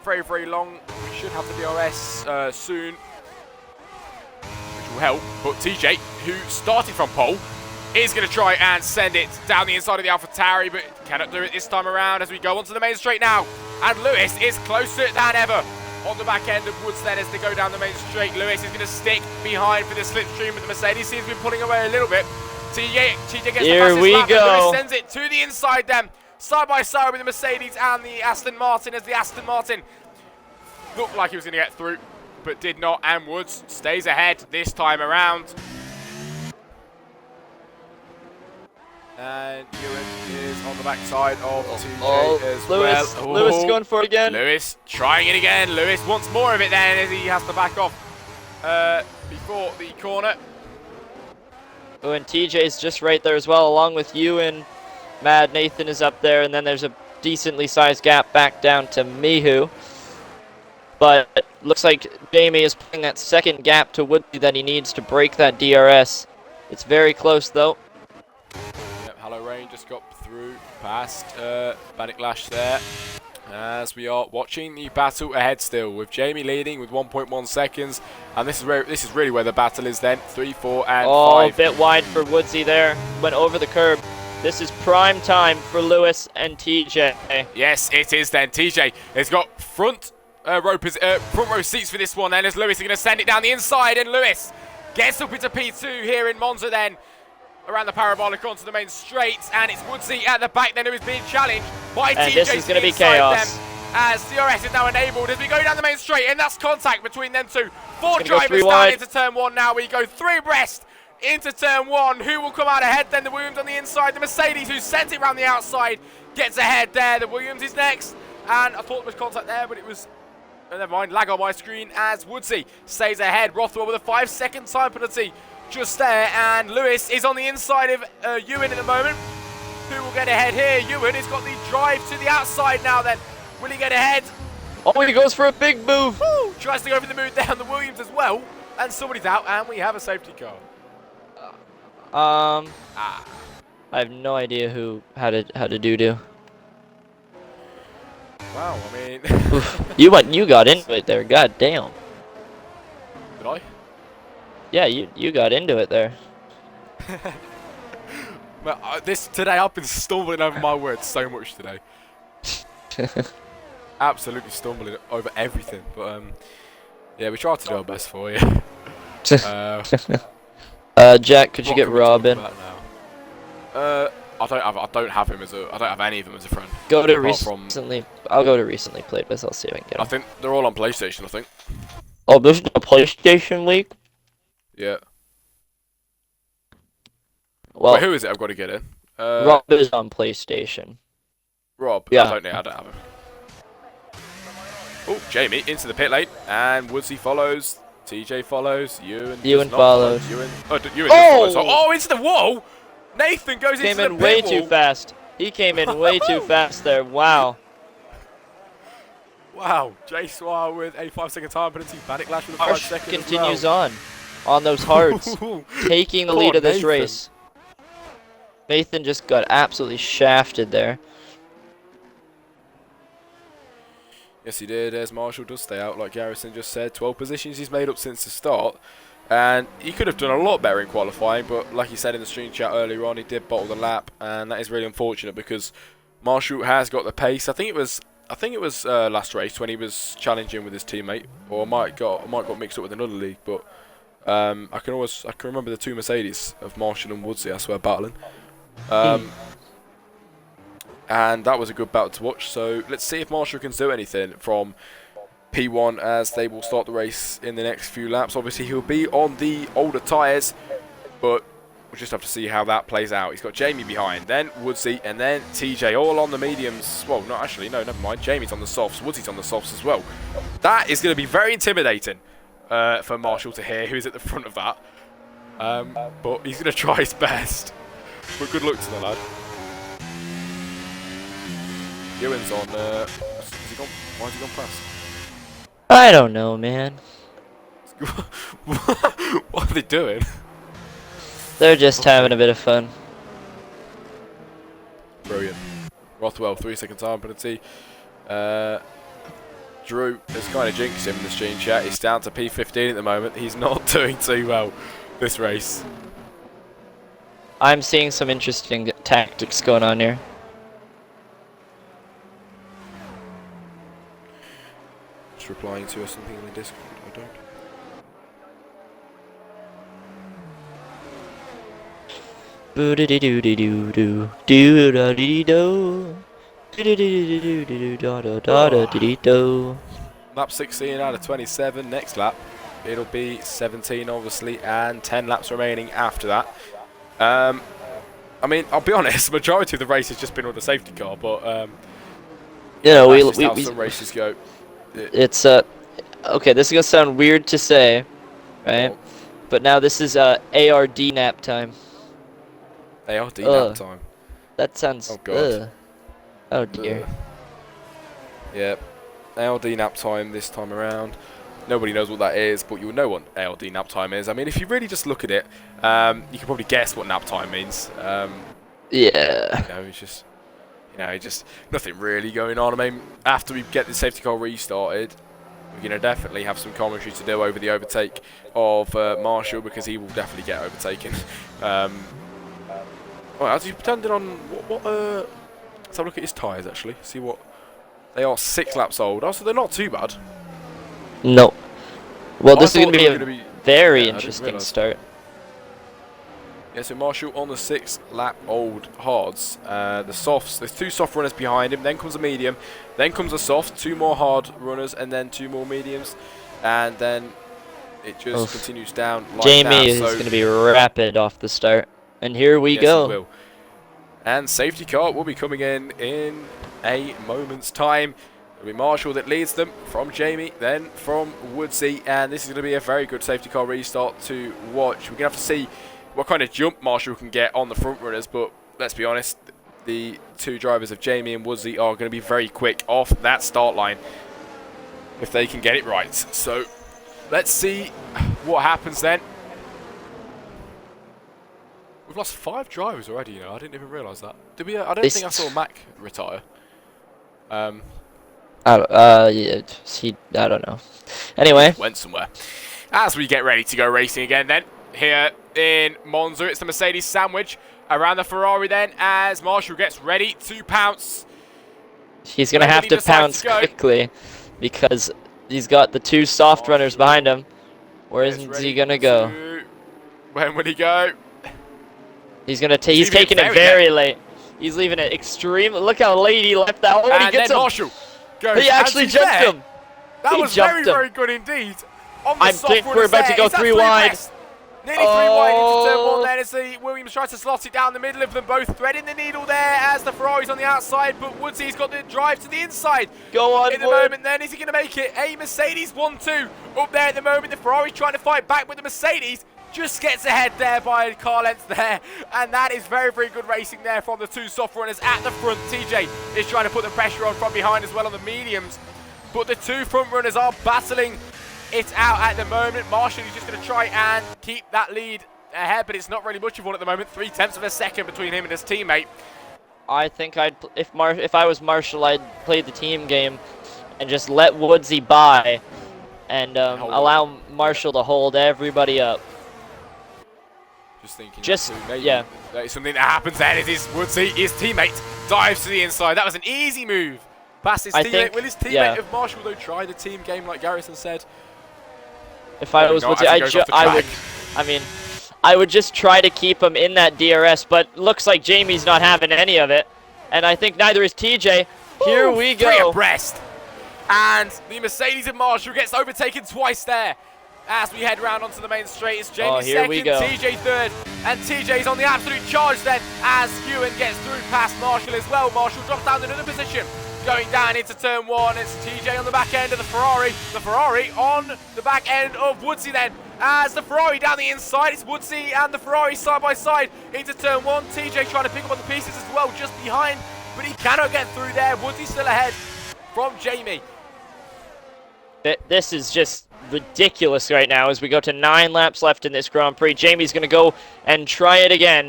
very, very long. We should have the DRS soon, which will help. But TJ, who started from pole, is going to try and send it down the inside of the AlphaTauri, but cannot do it this time around as we go onto the main straight now. And Lewis is closer than ever on the back end of Woods then as they go down the main straight. Lewis is going to stick behind for the slipstream with the Mercedes. Seems to be pulling away a little bit. TJ gets the fastest lap, and Lewis sends it to the inside then. Side by side with the Mercedes and the Aston Martin, as the Aston Martin looked like he was going to get through, but did not. And Woods stays ahead this time around. And Ewan is on the backside of TJ as Lewis, well. Lewis is going for it again. Lewis trying it again. Lewis wants more of it then as he has to back off before the corner. Oh, and TJ's just right there as well, along with Ewan. Mad Nathan is up there, and then there's a decently sized gap back down to Mihu. But it looks like Jamie is putting that second gap to Woodley that he needs to break that DRS. It's very close, though. Yep, Hello Rain just got through past Bannock Lash there. As we are watching the battle ahead still, with Jamie leading with 1.1 seconds, and this is really where the battle is then. 3, 4, and 5. Oh, a bit wide for Woodsy there. Went over the curb. This is prime time for Lewis and TJ. Yes, it is then. TJ has got front row seats for this one then, as Lewis is going to send it down the inside, and Lewis gets up into P2 here in Monza then. Around the parabolic onto the main straight, and it's Woodsy at the back then who is being challenged by TJ. And this is going to be chaos. As DRS is now enabled as we go down the main straight, and that's contact between them two. 4 Go drivers down wide into turn 1 now. We go 3 abreast into turn 1. Who will come out ahead then? The Williams on the inside. The Mercedes, who sent it around the outside, gets ahead there. The Williams is next, and I thought there was contact there, but it was... never mind, lag on my screen as Woodsy stays ahead. Rothwell with a 5-second time penalty just there, and Lewis is on the inside of Ewan at the moment. Who will get ahead here? Ewan has got the drive to the outside now then. Will he get ahead? Oh, he goes for a big move. Woo! Tries to go for the move down the Williams as well. And somebody's out, and we have a safety car. I have no idea how to do. Wow, I mean... You got into it there, god damn. Did I? Yeah, you got into it there. Well, today I've been stumbling over my words so much today. Absolutely stumbling over everything, but yeah, we tried to do our best for you. Jack, could you get Robin? I don't have him as a. I don't have any of them as a friend. Go to recently. I'll go to recently played with. I'll see if I can get him. I think they're all on PlayStation. I think. Oh, this is a PlayStation League. Yeah. Well, wait, who is it? I've got to get in. Rob is on PlayStation. Rob. Yeah. I don't have him. Oh, Jamie into the pit lane, and Woodsy follows. TJ follows. Ewan follows. Ewan follows. Oh, into the wall. Nathan goes into the pit wall. Came in way too fast. He came in way too fast there. Wow. Wow. Jay Swire with a 5-second time penalty. Bannock Lash with a 5 seconds. Continues on. on those hards, taking the Poor lead of this Nathan. race. Nathan just got absolutely shafted there. Yes, he did, as Marshall does stay out, like Garrison just said. 12 positions he's made up since the start. And he could have done a lot better in qualifying, but like he said in the stream chat earlier on, he did bottle the lap, and that is really unfortunate because Marshall has got the pace. I think it was last race when he was challenging with his teammate, or I might got mixed up with another league, but I can remember the two Mercedes of Marshall and Woodsy. I swear, battling. And that was a good battle to watch. So let's see if Marshall can do anything from P1 as they will start the race in the next few laps. Obviously, he'll be on the older tyres, but we'll just have to see how that plays out. He's got Jamie behind, then Woodsy, and then TJ, all on the mediums. Well, no, actually, no, never mind. Jamie's on the softs, Woodsy's on the softs as well. That is going to be very intimidating for Marshall to hear who's at the front of that. But he's going to try his best. But good luck to the lad. Ewan's on. Has he gone? Why has he gone past? I don't know, man. What are they doing? They're just having a bit of fun. Brilliant. Rothwell, 3 second time penalty. Drew has kind of jinxed him in the stream chat. He's down to P15 at the moment. He's not doing too well this race. I'm seeing some interesting tactics going on here. Just replying to us something in the Discord. I don't. Boo doo doo doo doo doo doo da dee do doo doo doo doo doo da da da da dee do. Lap 16 out of 27. Next lap, it'll be 17 obviously, and 10 laps remaining after that. I mean, I'll be honest. Majority of the race has just been on the safety car, but you know, that's just how some races go. It's okay. This is gonna sound weird to say, right? Oh. But now this is ARD nap time. ARD nap time. That sounds. Oh god. Oh dear. Yeah. ARD nap time this time around. Nobody knows what that is, but you'll know what ARD nap time is. I mean, if you really just look at it, you can probably guess what nap time means. Yeah. You know, just nothing really going on. I mean, after we get the safety car restarted, we're going to definitely have some commentary to do over the overtake of Marshall, because he will definitely get overtaken. Well, as he pretended on let's have a look at his tyres actually. See what they are. 6 laps old. Oh, so they're not too bad. No. Well, this is going to be gonna a very interesting start. Yeah, so Marshall on the 6 lap old hards. The softs, there's 2 soft runners behind him, then comes a medium, then comes a soft, 2 more hard runners, and then 2 more mediums. And then it just continues down like Jamie that. is going to be rapid off the start. And here we go. He will. And safety car will be coming in a moment's time. It'll be Marshall that leads them, from Jamie, then from Woodsy. And this is going to be a very good safety car restart to watch. We're going to have to see what kind of jump Marshall can get on the front runners, but let's be honest, the 2 drivers of Jamie and Woodsy are going to be very quick off that start line if they can get it right. So let's see what happens then. We've lost 5 drivers already, you know. I didn't even realise that. Did we? I don't think I saw Mac retire. Yeah, I don't know. Anyway, went somewhere. As we get ready to go racing again, then here in Monza, it's the Mercedes sandwich around the Ferrari. Then as Marshall gets ready to pounce, he's gonna have to pounce quickly because he's got the 2 soft runners behind him. Where is he gonna go? When will he go? He's gonna take. He's taking it very late. He's leaving it extremely. Look how late he left that one. And he gets then Marshall goes. He actually jumped him. That was very good indeed. I think we're about to go 3 wide. Nearly 3 wide into turn 1 there as the Williams tries to slot it down the middle of them both, threading the needle there as the Ferrari's on the outside, but Woodsy's got the drive to the inside. Go on, in the moment then, is he going to make it? A Mercedes 1-2 up there at the moment. The Ferrari's trying to fight back, but the Mercedes just gets ahead there by a car length there, and that is very good racing there from the 2 soft runners at the front. TJ is trying to put the pressure on from behind as well on the mediums, but the 2 front runners are battling it out at the moment. Marshall is just going to try and keep that lead ahead, but it's not really much of one at the moment. 0.3 of a second between him and his teammate. I think if I was Marshall, I'd play the team game and just let Woodsy by and allow Marshall to hold everybody up. Just thinking, yeah. That is something that happens then. It is Woodsy, his teammate, dives to the inside. That was an easy move past his teammate. Will his teammate of Marshall, though, try the team game like Garrison said? If I was Woodsy, I would just try to keep him in that DRS, but looks like Jamie's not having any of it. And I think neither is TJ. Here we go. 3 abreast. And the Mercedes of Marshall gets overtaken twice there. As we head round onto the main straight, it's Jamie second, TJ third, and TJ's on the absolute charge then as Ewan gets through past Marshall as well. Marshall drops down to another position. Going down into turn 1, it's TJ on the back end of the Ferrari. The Ferrari on the back end of Woodsy then. As the Ferrari down the inside, it's Woodsy and the Ferrari side by side into turn 1. TJ trying to pick up on the pieces as well, just behind, but he cannot get through there. Woodsy still ahead from Jamie. This is just ridiculous right now as we go to 9 laps left in this Grand Prix. Jamie's going to go and try it again.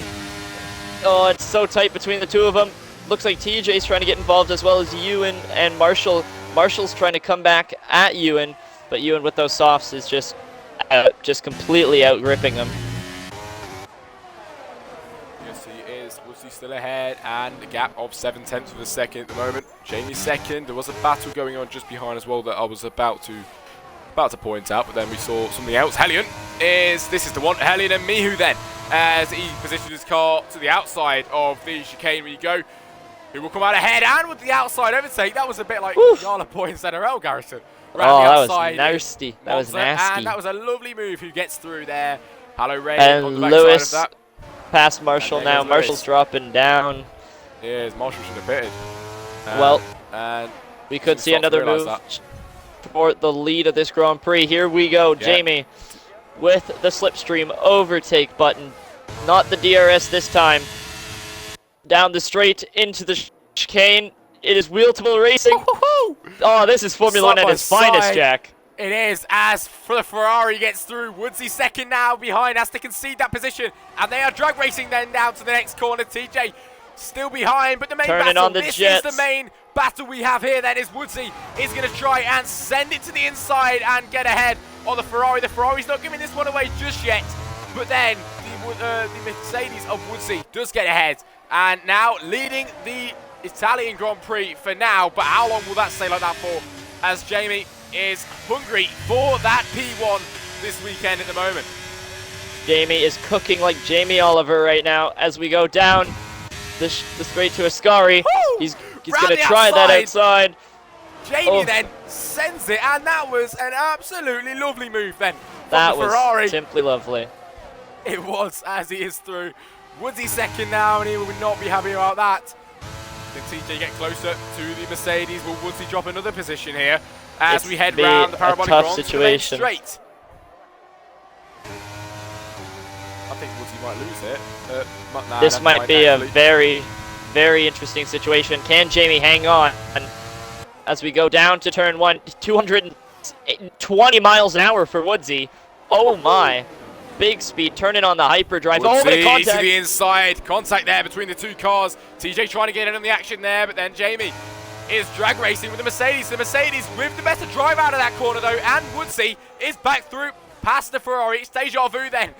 Oh, it's so tight between the two of them. Looks like TJ's trying to get involved as well as Ewan and Marshall. Marshall's trying to come back at Ewan, but Ewan with those softs is just completely out-gripping him. Yes, he is. Woodsy still ahead, and a gap of 0.7 of a second at the moment. Jamie's second. There was a battle going on just behind as well that I was about to point out, but then we saw something else. This is the one. Hellion and Mihu then, as he positioned his car to the outside of the chicane. We go. Who will come out ahead, and with the outside overtake, that was a bit like Yala points NRL, Garrison. Oh, that was nasty. That was nasty. And that was a lovely move. Who gets through there? Hello, Ray. And on the Lewis of that. past Marshall now. Marshall's dropping down. Yes, Marshall should have pitted. And we could see another move for the lead of this Grand Prix. Here we go, Jamie with the slipstream overtake button. Not the DRS this time. Down the straight into the chicane. It is wheel-to-wheel racing. Oh, this is Formula 1 at its finest, Jack. It is, as for the Ferrari gets through. Woodsy second now behind, has to concede that position. And they are drag racing then down to the next corner. TJ still behind, but the main battle, this is the main battle we have here then, is Woodsy is going to try and send it to the inside and get ahead on the Ferrari. The Ferrari's not giving this one away just yet, but then the Mercedes of Woodsy does get ahead. And now leading the Italian Grand Prix for now, but how long will that stay like that for, as Jamie is hungry for that P1 this weekend at the moment. Jamie is cooking like Jamie Oliver right now as we go down the straight to Ascari. He's going to try that outside. Jamie then sends it, and that was an absolutely lovely move then from that the Ferrari. Was simply lovely. It was, as he is through. Woodsy second now, and he will not be happy about that. Did TJ get closer to the Mercedes? Will Woodsy drop another position here as we head round the parabolic situation. Straight? I think Woodsy might lose it. This might be a very, very interesting situation. Can Jamie hang on? As we go down to turn 1, 220 miles an hour for Woodsy. Oh my. Big speed, turning on the hyperdrive. Woodsy to the inside. Contact there between the two cars. TJ trying to get in on the action there, but then Jamie is drag racing with the Mercedes. The Mercedes with the better drive out of that corner though, and Woodsy is back through past the Ferrari. It's deja vu then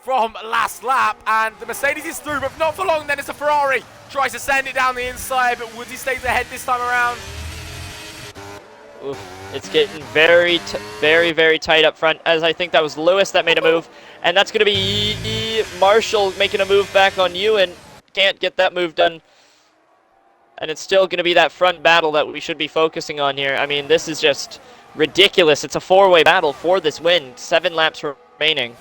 from last lap, and the Mercedes is through, but not for long then. It's the Ferrari. Tries to send it down the inside, but Woodsy stays ahead this time around. Oof. It's getting very, very tight up front, as I think that was Lewis that made a move. And that's going to be Marshall making a move back on you, and can't get that move done. And it's still going to be that front battle that we should be focusing on here. I mean, this is just ridiculous. It's a four-way battle for this win. 7 laps remaining.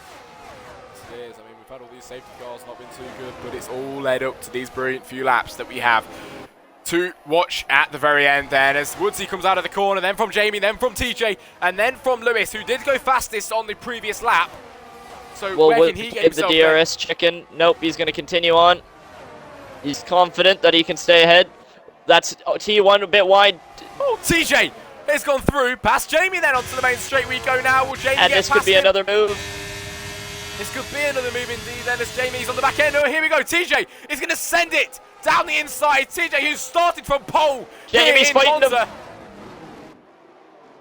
It is. I mean, we've had all these safety cars, not been too good, but it's all led up to these brilliant few laps that we have to watch at the very end then, as Woodsy comes out of the corner, then from Jamie, then from TJ, and then from Lewis, who did go fastest on the previous lap. So where can he get himself the DRS chicken? Nope, he's going to continue on. He's confident that he can stay ahead. That's T1 a bit wide. Oh, TJ It's gone through past Jamie, then onto the main straight we go now. Will Jamie And get this past could be him? another move. This could be another move indeed then as Jamie's on the back end. Oh, here we go. TJ is going to send it down the inside. TJ, who started from pole Jamie's here in fighting Monza,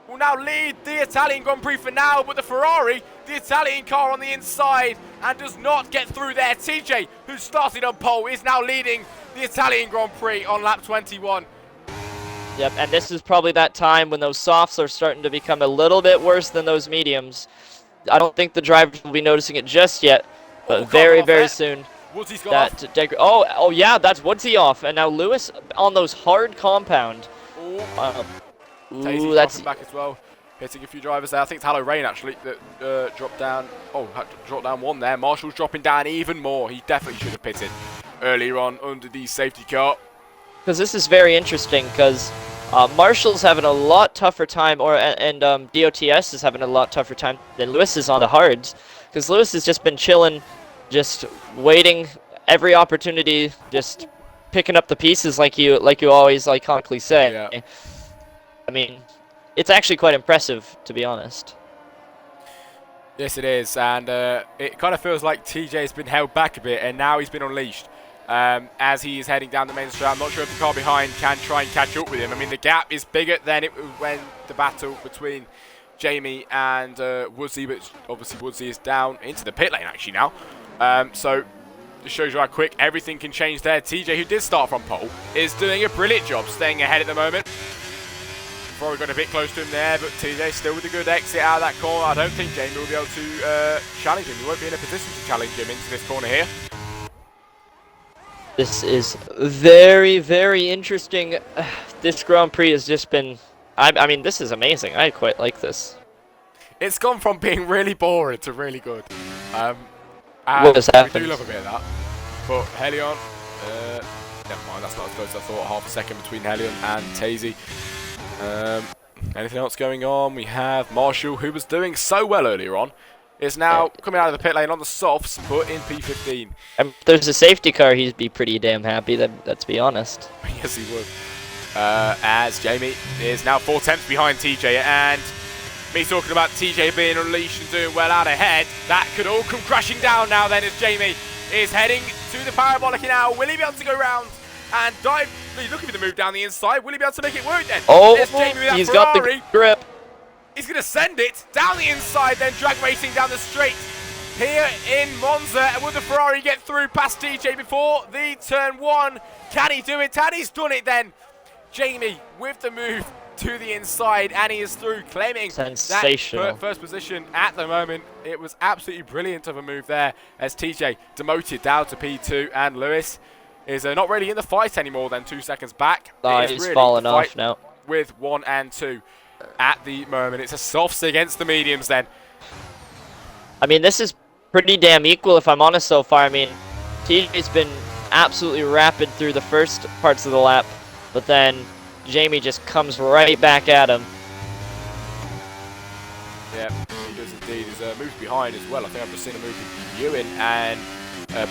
will now lead the Italian Grand Prix for now, but the Ferrari, the Italian car on the inside, and does not get through there. TJ, who started on pole, is now leading the Italian Grand Prix on lap 21. Yep, and this is probably that time when those softs are starting to become a little bit worse than those mediums. I don't think the drivers will be noticing it just yet, but very, very soon. Woodsy's gone off. Oh, yeah, that's Woodsy off, and now Lewis on those hard compound. Ooh, That's back as well, hitting a few drivers there. I think it's Hello Rain actually that dropped down. Oh, had to drop down one there. Marshall's dropping down even more. He definitely should have pitted earlier on under the safety car. because this is very interesting because Marshall's having a lot tougher time, and DOTS is having a lot tougher time than Lewis is on the hards, because Lewis has just been chilling, just waiting every opportunity, just picking up the pieces like you always iconically say. Yeah. I mean, it's actually quite impressive, to be honest. Yes, it is, and it kind of feels like TJ's been held back a bit, and now he's been unleashed as he is heading down the main straight. I'm not sure if the car behind can try and catch up with him. I mean, the gap is bigger than it was when the battle between Jamie and Woodsy, but obviously Woodsy is down into the pit lane actually now. So this shows you how quick everything can change there. TJ, who did start from pole, is doing a brilliant job staying ahead at the moment. Probably got a bit close to him there, but TJ still with a good exit out of that corner. I don't think Jamie will be able to challenge him. He won't be in a position to challenge him into this corner here. This is very, very interesting. This Grand Prix has just been... I mean, this is amazing. I quite like this. It's gone from being really boring to really good. What has happened? We do love a bit of that. But Helion, never mind, that's not as close as I thought. Half a second between Helion and Tazy. Anything else going on? We have Marshall, who was doing so well earlier on, is now coming out of the pit lane on the softs, but in P15. If there's a safety car, he'd be pretty damn happy, let's be honest. Yes, he would. As Jamie is now 4 tenths behind TJ, and me talking about TJ being unleashed and doing well out ahead, that could all come crashing down now then as Jamie is heading to the parabolic now. Will he be able to go round and dive? He's looking for the move down the inside. Will he be able to make it work then? Oh, there's Jamie with that he's Ferrari. got the grip. He's going to send it down the inside, then drag racing down the straight here in Monza. And will the Ferrari get through past TJ before the turn one? Can he do it? And he's done it then. Jamie with the move to the inside, and he is through, claiming sensational that first position at the moment. It was absolutely brilliant of a move there as TJ demoted down to P2, and Lewis is not really in the fight anymore than 2 seconds back. No, he's really falling off now. With 1 and 2 at the moment. It's a softs against the mediums then. I mean, this is pretty damn equal if I'm honest so far. I mean, TJ's been absolutely rapid through the first parts of the lap, but then Jamie just comes right back at him. Yeah, he does indeed. His moves behind as well. I think I've just seen a move with Ewan and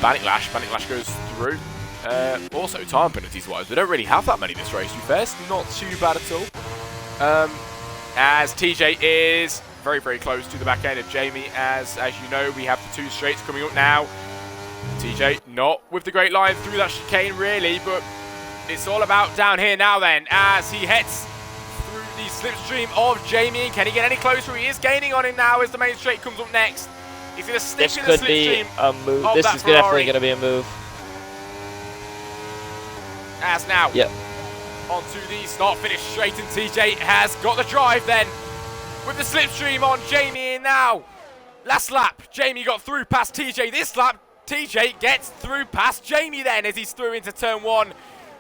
Bannick-Lash. Bannick-Lash goes through. Also, time penalties-wise, we don't really have that many this race, to be fair. It's not too bad at all. As TJ is very, very close to the back end of Jamie. As you know, we have the 2 straights coming up now. TJ not with the great line through that chicane, really, but it's all about down here now then, as he heads through the slipstream of Jamie. Can he get any closer? He is gaining on him now as the main straight comes up next. He's going to stick in the slipstream. This could be a move. This is Ferrari. definitely going to be a move. As now, yep, onto the start-finish straight, and TJ has got the drive then with the slipstream on Jamie now. Last lap, Jamie got through past TJ. This lap, TJ gets through past Jamie then as he's through into turn 1.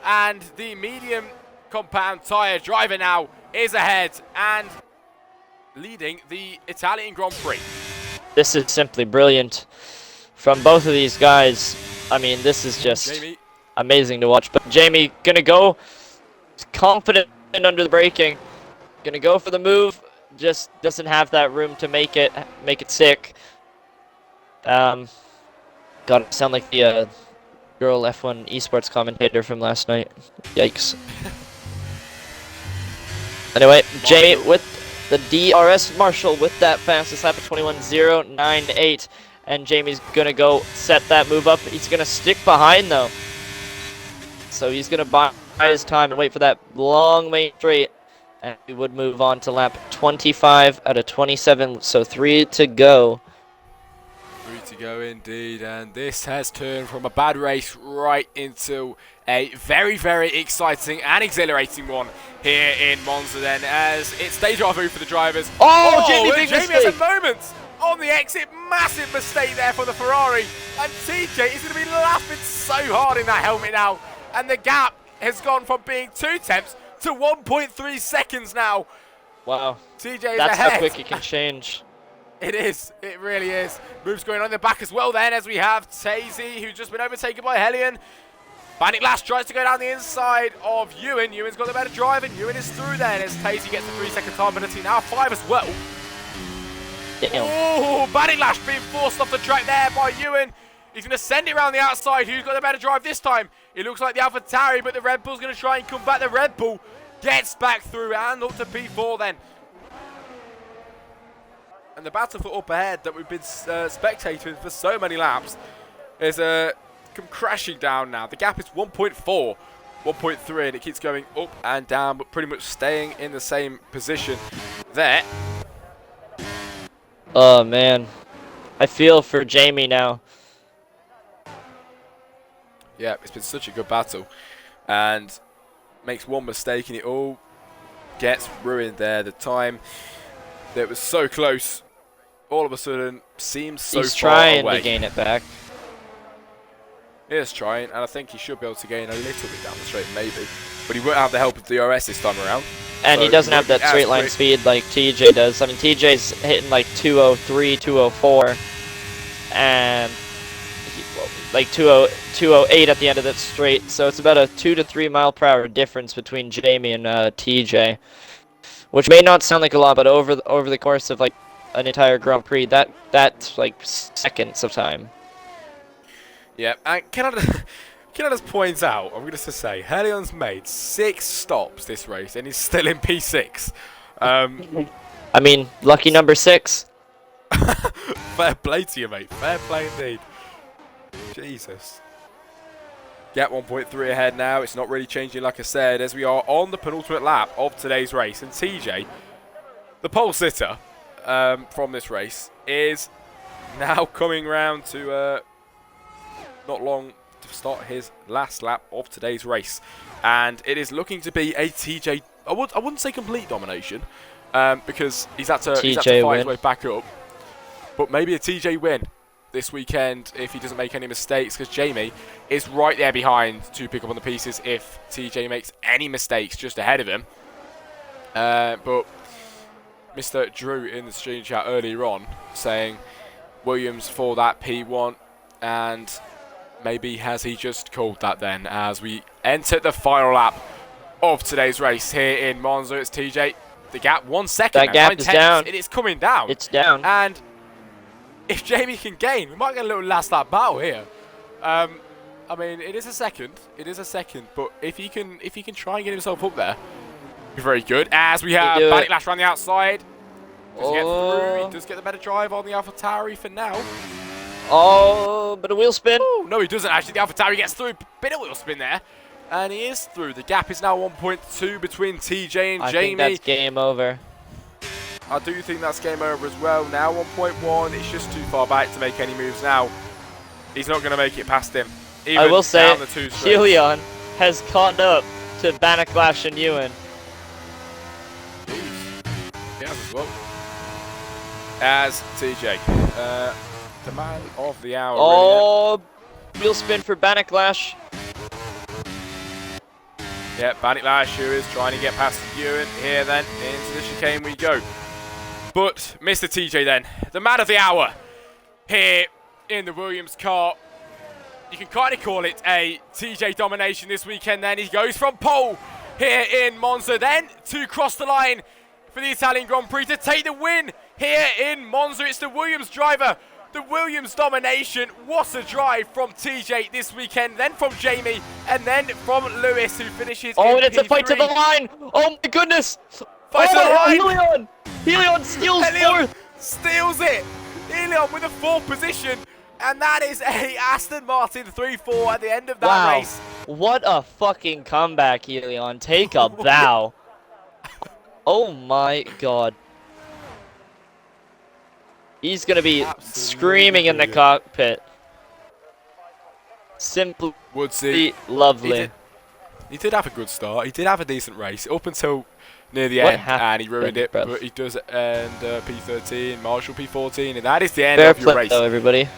And the medium compound tyre driver now is ahead and leading the Italian Grand Prix. This is simply brilliant from both of these guys. I mean, this is just Jamie, amazing to watch. But Jamie gonna go confident under the braking, gonna go for the move. Just doesn't have that room to make it sick. God, sound like the girl F1 esports commentator from last night. Yikes. Anyway, Jamie with the DRS Marshall with that fastest lap of 21.098. And Jamie's going to go set that move up. He's going to stick behind, though. So he's going to buy his time and wait for that long main straight. And we would move on to lap 25 out of 27. So 3 to go. 3 to go indeed, and this has turned from a bad race right into a very, very exciting and exhilarating one here in Monza then, as it's deja vu for the drivers. Oh, Jamie, big Jamie mistake. has a moment on the exit, massive mistake there for the Ferrari, and TJ is going to be laughing so hard in that helmet now, and the gap has gone from being 2 tenths to 1.3 seconds now. Wow. TJ is That's ahead. how quick it can change. It is. It really is. Moves going on in the back as well then, as we have Tazy, who's just been overtaken by Hellion. Bandit Lash tries to go down the inside of Ewan. Ewan's got the better drive, and Ewan is through then as Tazy gets a 3-second time penalty. Now 5 as well. Damn. Oh, Bandit Lash being forced off the track there by Ewan. He's going to send it around the outside. Who's got the better drive this time? It looks like the AlphaTauri, but the Red Bull's going to try and come back. The Red Bull gets back through and up to P4 then. And the battle for up ahead that we've been spectating for so many laps is come crashing down now. The gap is 1.4, 1.3, and it keeps going up and down, but pretty much staying in the same position there. Oh, man. I feel for Jamie now. Yeah, it's been such a good battle, and makes one mistake and it all gets ruined there. The time that was so close, all of a sudden, seems so He's far trying away. to gain it back. He is trying, and I think he should be able to gain a little bit down the straight, maybe. But he won't have the help of DRS this time around. And So he doesn't have won't that be as straight line quick. speed like TJ does. I mean, TJ's hitting like 203, 204, and like 208 at the end of that straight. So it's about a 2 to 3 mile per hour difference between Jamie and TJ, which may not sound like a lot, but over the course of like an entire Grand Prix, that's like seconds of time. Yeah, and can I just point out, I'm going to say, Hellion's made 6 stops this race, and he's still in P6. I mean, lucky number 6. Fair play to you, mate. Fair play indeed. Jesus. Get 1.3 ahead now. It's not really changing, like I said, as we are on the penultimate lap of today's race. And TJ, the pole sitter from this race, is now coming round to not long to start his last lap of today's race. And it is looking to be a TJ, I wouldn't say complete domination, because he's had to fight his way back up. But maybe a TJ win this weekend if he doesn't make any mistakes, because Jamie is right there behind to pick up on the pieces if TJ makes any mistakes just ahead of him. But Mr. Drew in the stream chat earlier on saying Williams for that P1, and maybe has he just called that then as we enter the final lap of today's race here in Monza. It's TJ. The gap 1 second. That gap is down. It is coming down. It's down. And if Jamie can gain, we might get a little last lap battle here. I mean, it is a second. It is a second, but if he can try and get himself up there, be very good. As we have Bandit Lash around the outside. Does he get through? He does get the better drive on the AlphaTauri for now. Oh, but a wheel spin. Oh, no, he doesn't actually. The AlphaTauri gets through. Bit of wheel spin there. And he is through. The gap is now 1.2 between TJ and Jamie. I think that's game over. I do think that's game over as well. Now 1.1. It's just too far back to make any moves now. He's not going to make it past him. I will say, the Helion has caught up to Bannock and Ewan. He has as well. As TJ. The man of the hour. Oh, wheel spin for Bannock. Yeah, Bandit Lash, who is trying to get past Ewan here then. Into the chicane we go. But Mr. TJ then, the man of the hour here in the Williams car. You can kind of call it a TJ domination this weekend then. He goes from pole here in Monza then to cross the line for the Italian Grand Prix to take the win here in Monza. It's the Williams driver. The Williams domination. What a drive from TJ this weekend. Then from Jamie. And then from Lewis, who finishes in Oh, and it's a P3. fight to the line. Oh, my goodness. Fights the line. Helion! Helion steals Helion fourth! steals it. Helion with the 4th position. And that is a Aston Martin 3-4 at the end of that Wow. race. What a fucking comeback, Helion. Take a bow. Oh my god. He's gonna be Absolutely screaming in the brilliant. cockpit. Simply Woodsy. lovely. He did have a good start. He did have a decent race up until near the What end, happened, and he ruined it. bruv? But he does end P13, Marshall P14, and that is the end Fair of your play, race though, everybody.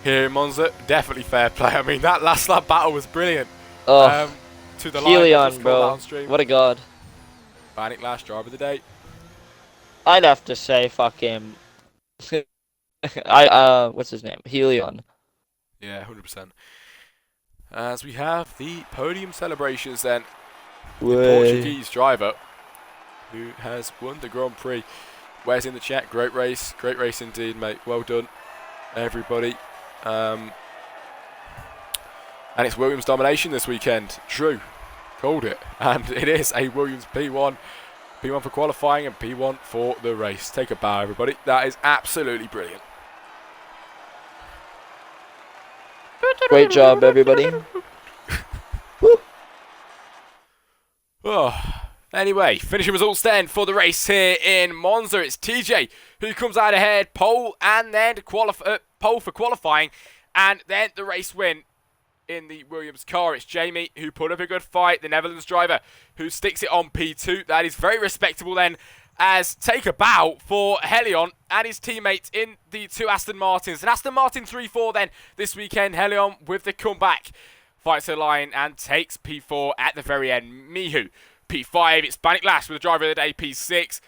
here in Monza. Definitely fair play. I mean, that last lap battle was brilliant. Oh, To the line, just Helion, called bro. downstream. What a god. Panic Lash, driver of the day. I'd have to say fucking... what's his name? Helion. Yeah, 100%. As we have the podium celebrations then. The Portuguese driver who has won the Grand Prix. Where's in the chat? Great race indeed, mate. Well done, everybody. And it's Williams domination this weekend. True, called it, and it is a Williams P1 for qualifying and P1 for the race. Take a bow, everybody. That is absolutely brilliant. Great job, everybody. Oh. Anyway, finishing results then for the race here in Monza. It's TJ who comes out ahead, pole and then pole for qualifying, and then the race win in the Williams car. It's Jamie who put up a good fight, the Netherlands driver who sticks it on P2. That is very respectable then, as take a bow for Helion and his teammates in the 2 Aston Martins. An Aston Martin 3-4 then this weekend. Helion with the comeback. Fights the line and takes P4 at the very end. Mihu, P5. It's Panic Lash with the driver of the day, P6.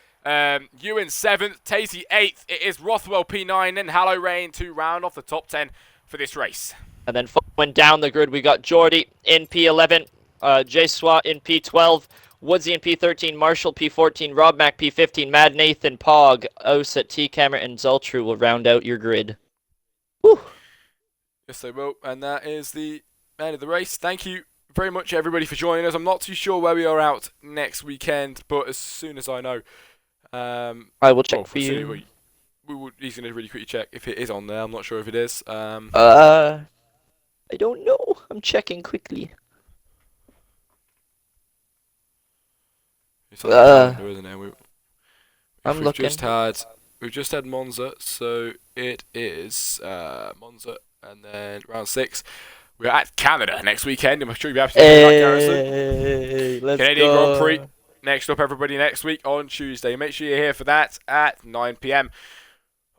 Ewan 7th. Tasey 8th. It is Rothwell P9 and Hallow Rain to round off the top 10 for this race. And then following down the grid, we got Jordy in P11, Jay Swat in P12, Woodsy in P13, Marshall P14, Rob Mac P15, Mad Nathan, Pog, Osat, T-Camera, and Zultru will round out your grid. Whew. Yes, they will. And that is the end of the race. Thank you very much, everybody, for joining us. I'm not too sure where we are out next weekend, but as soon as I know, I will check for you. He's going to really quickly check if it is on there. I'm not sure if it is. I don't know. I'm checking quickly. It's on the calendar, isn't it? I'm looking. We've just had Monza, so it is Monza, and then round 6. We're at Canada next weekend. I'm sure you'll be happy to hear that, Garrison. Let's Canadian go. Grand Prix next up, everybody, next week on Tuesday. Make sure you're here for that at 9 PM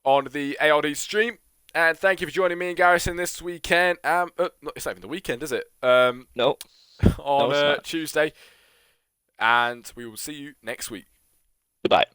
on the ARD stream. And thank you for joining me and Garrison this weekend. It's not even the weekend, is it? No. On No, it's not. Tuesday. And we will see you next week. Goodbye.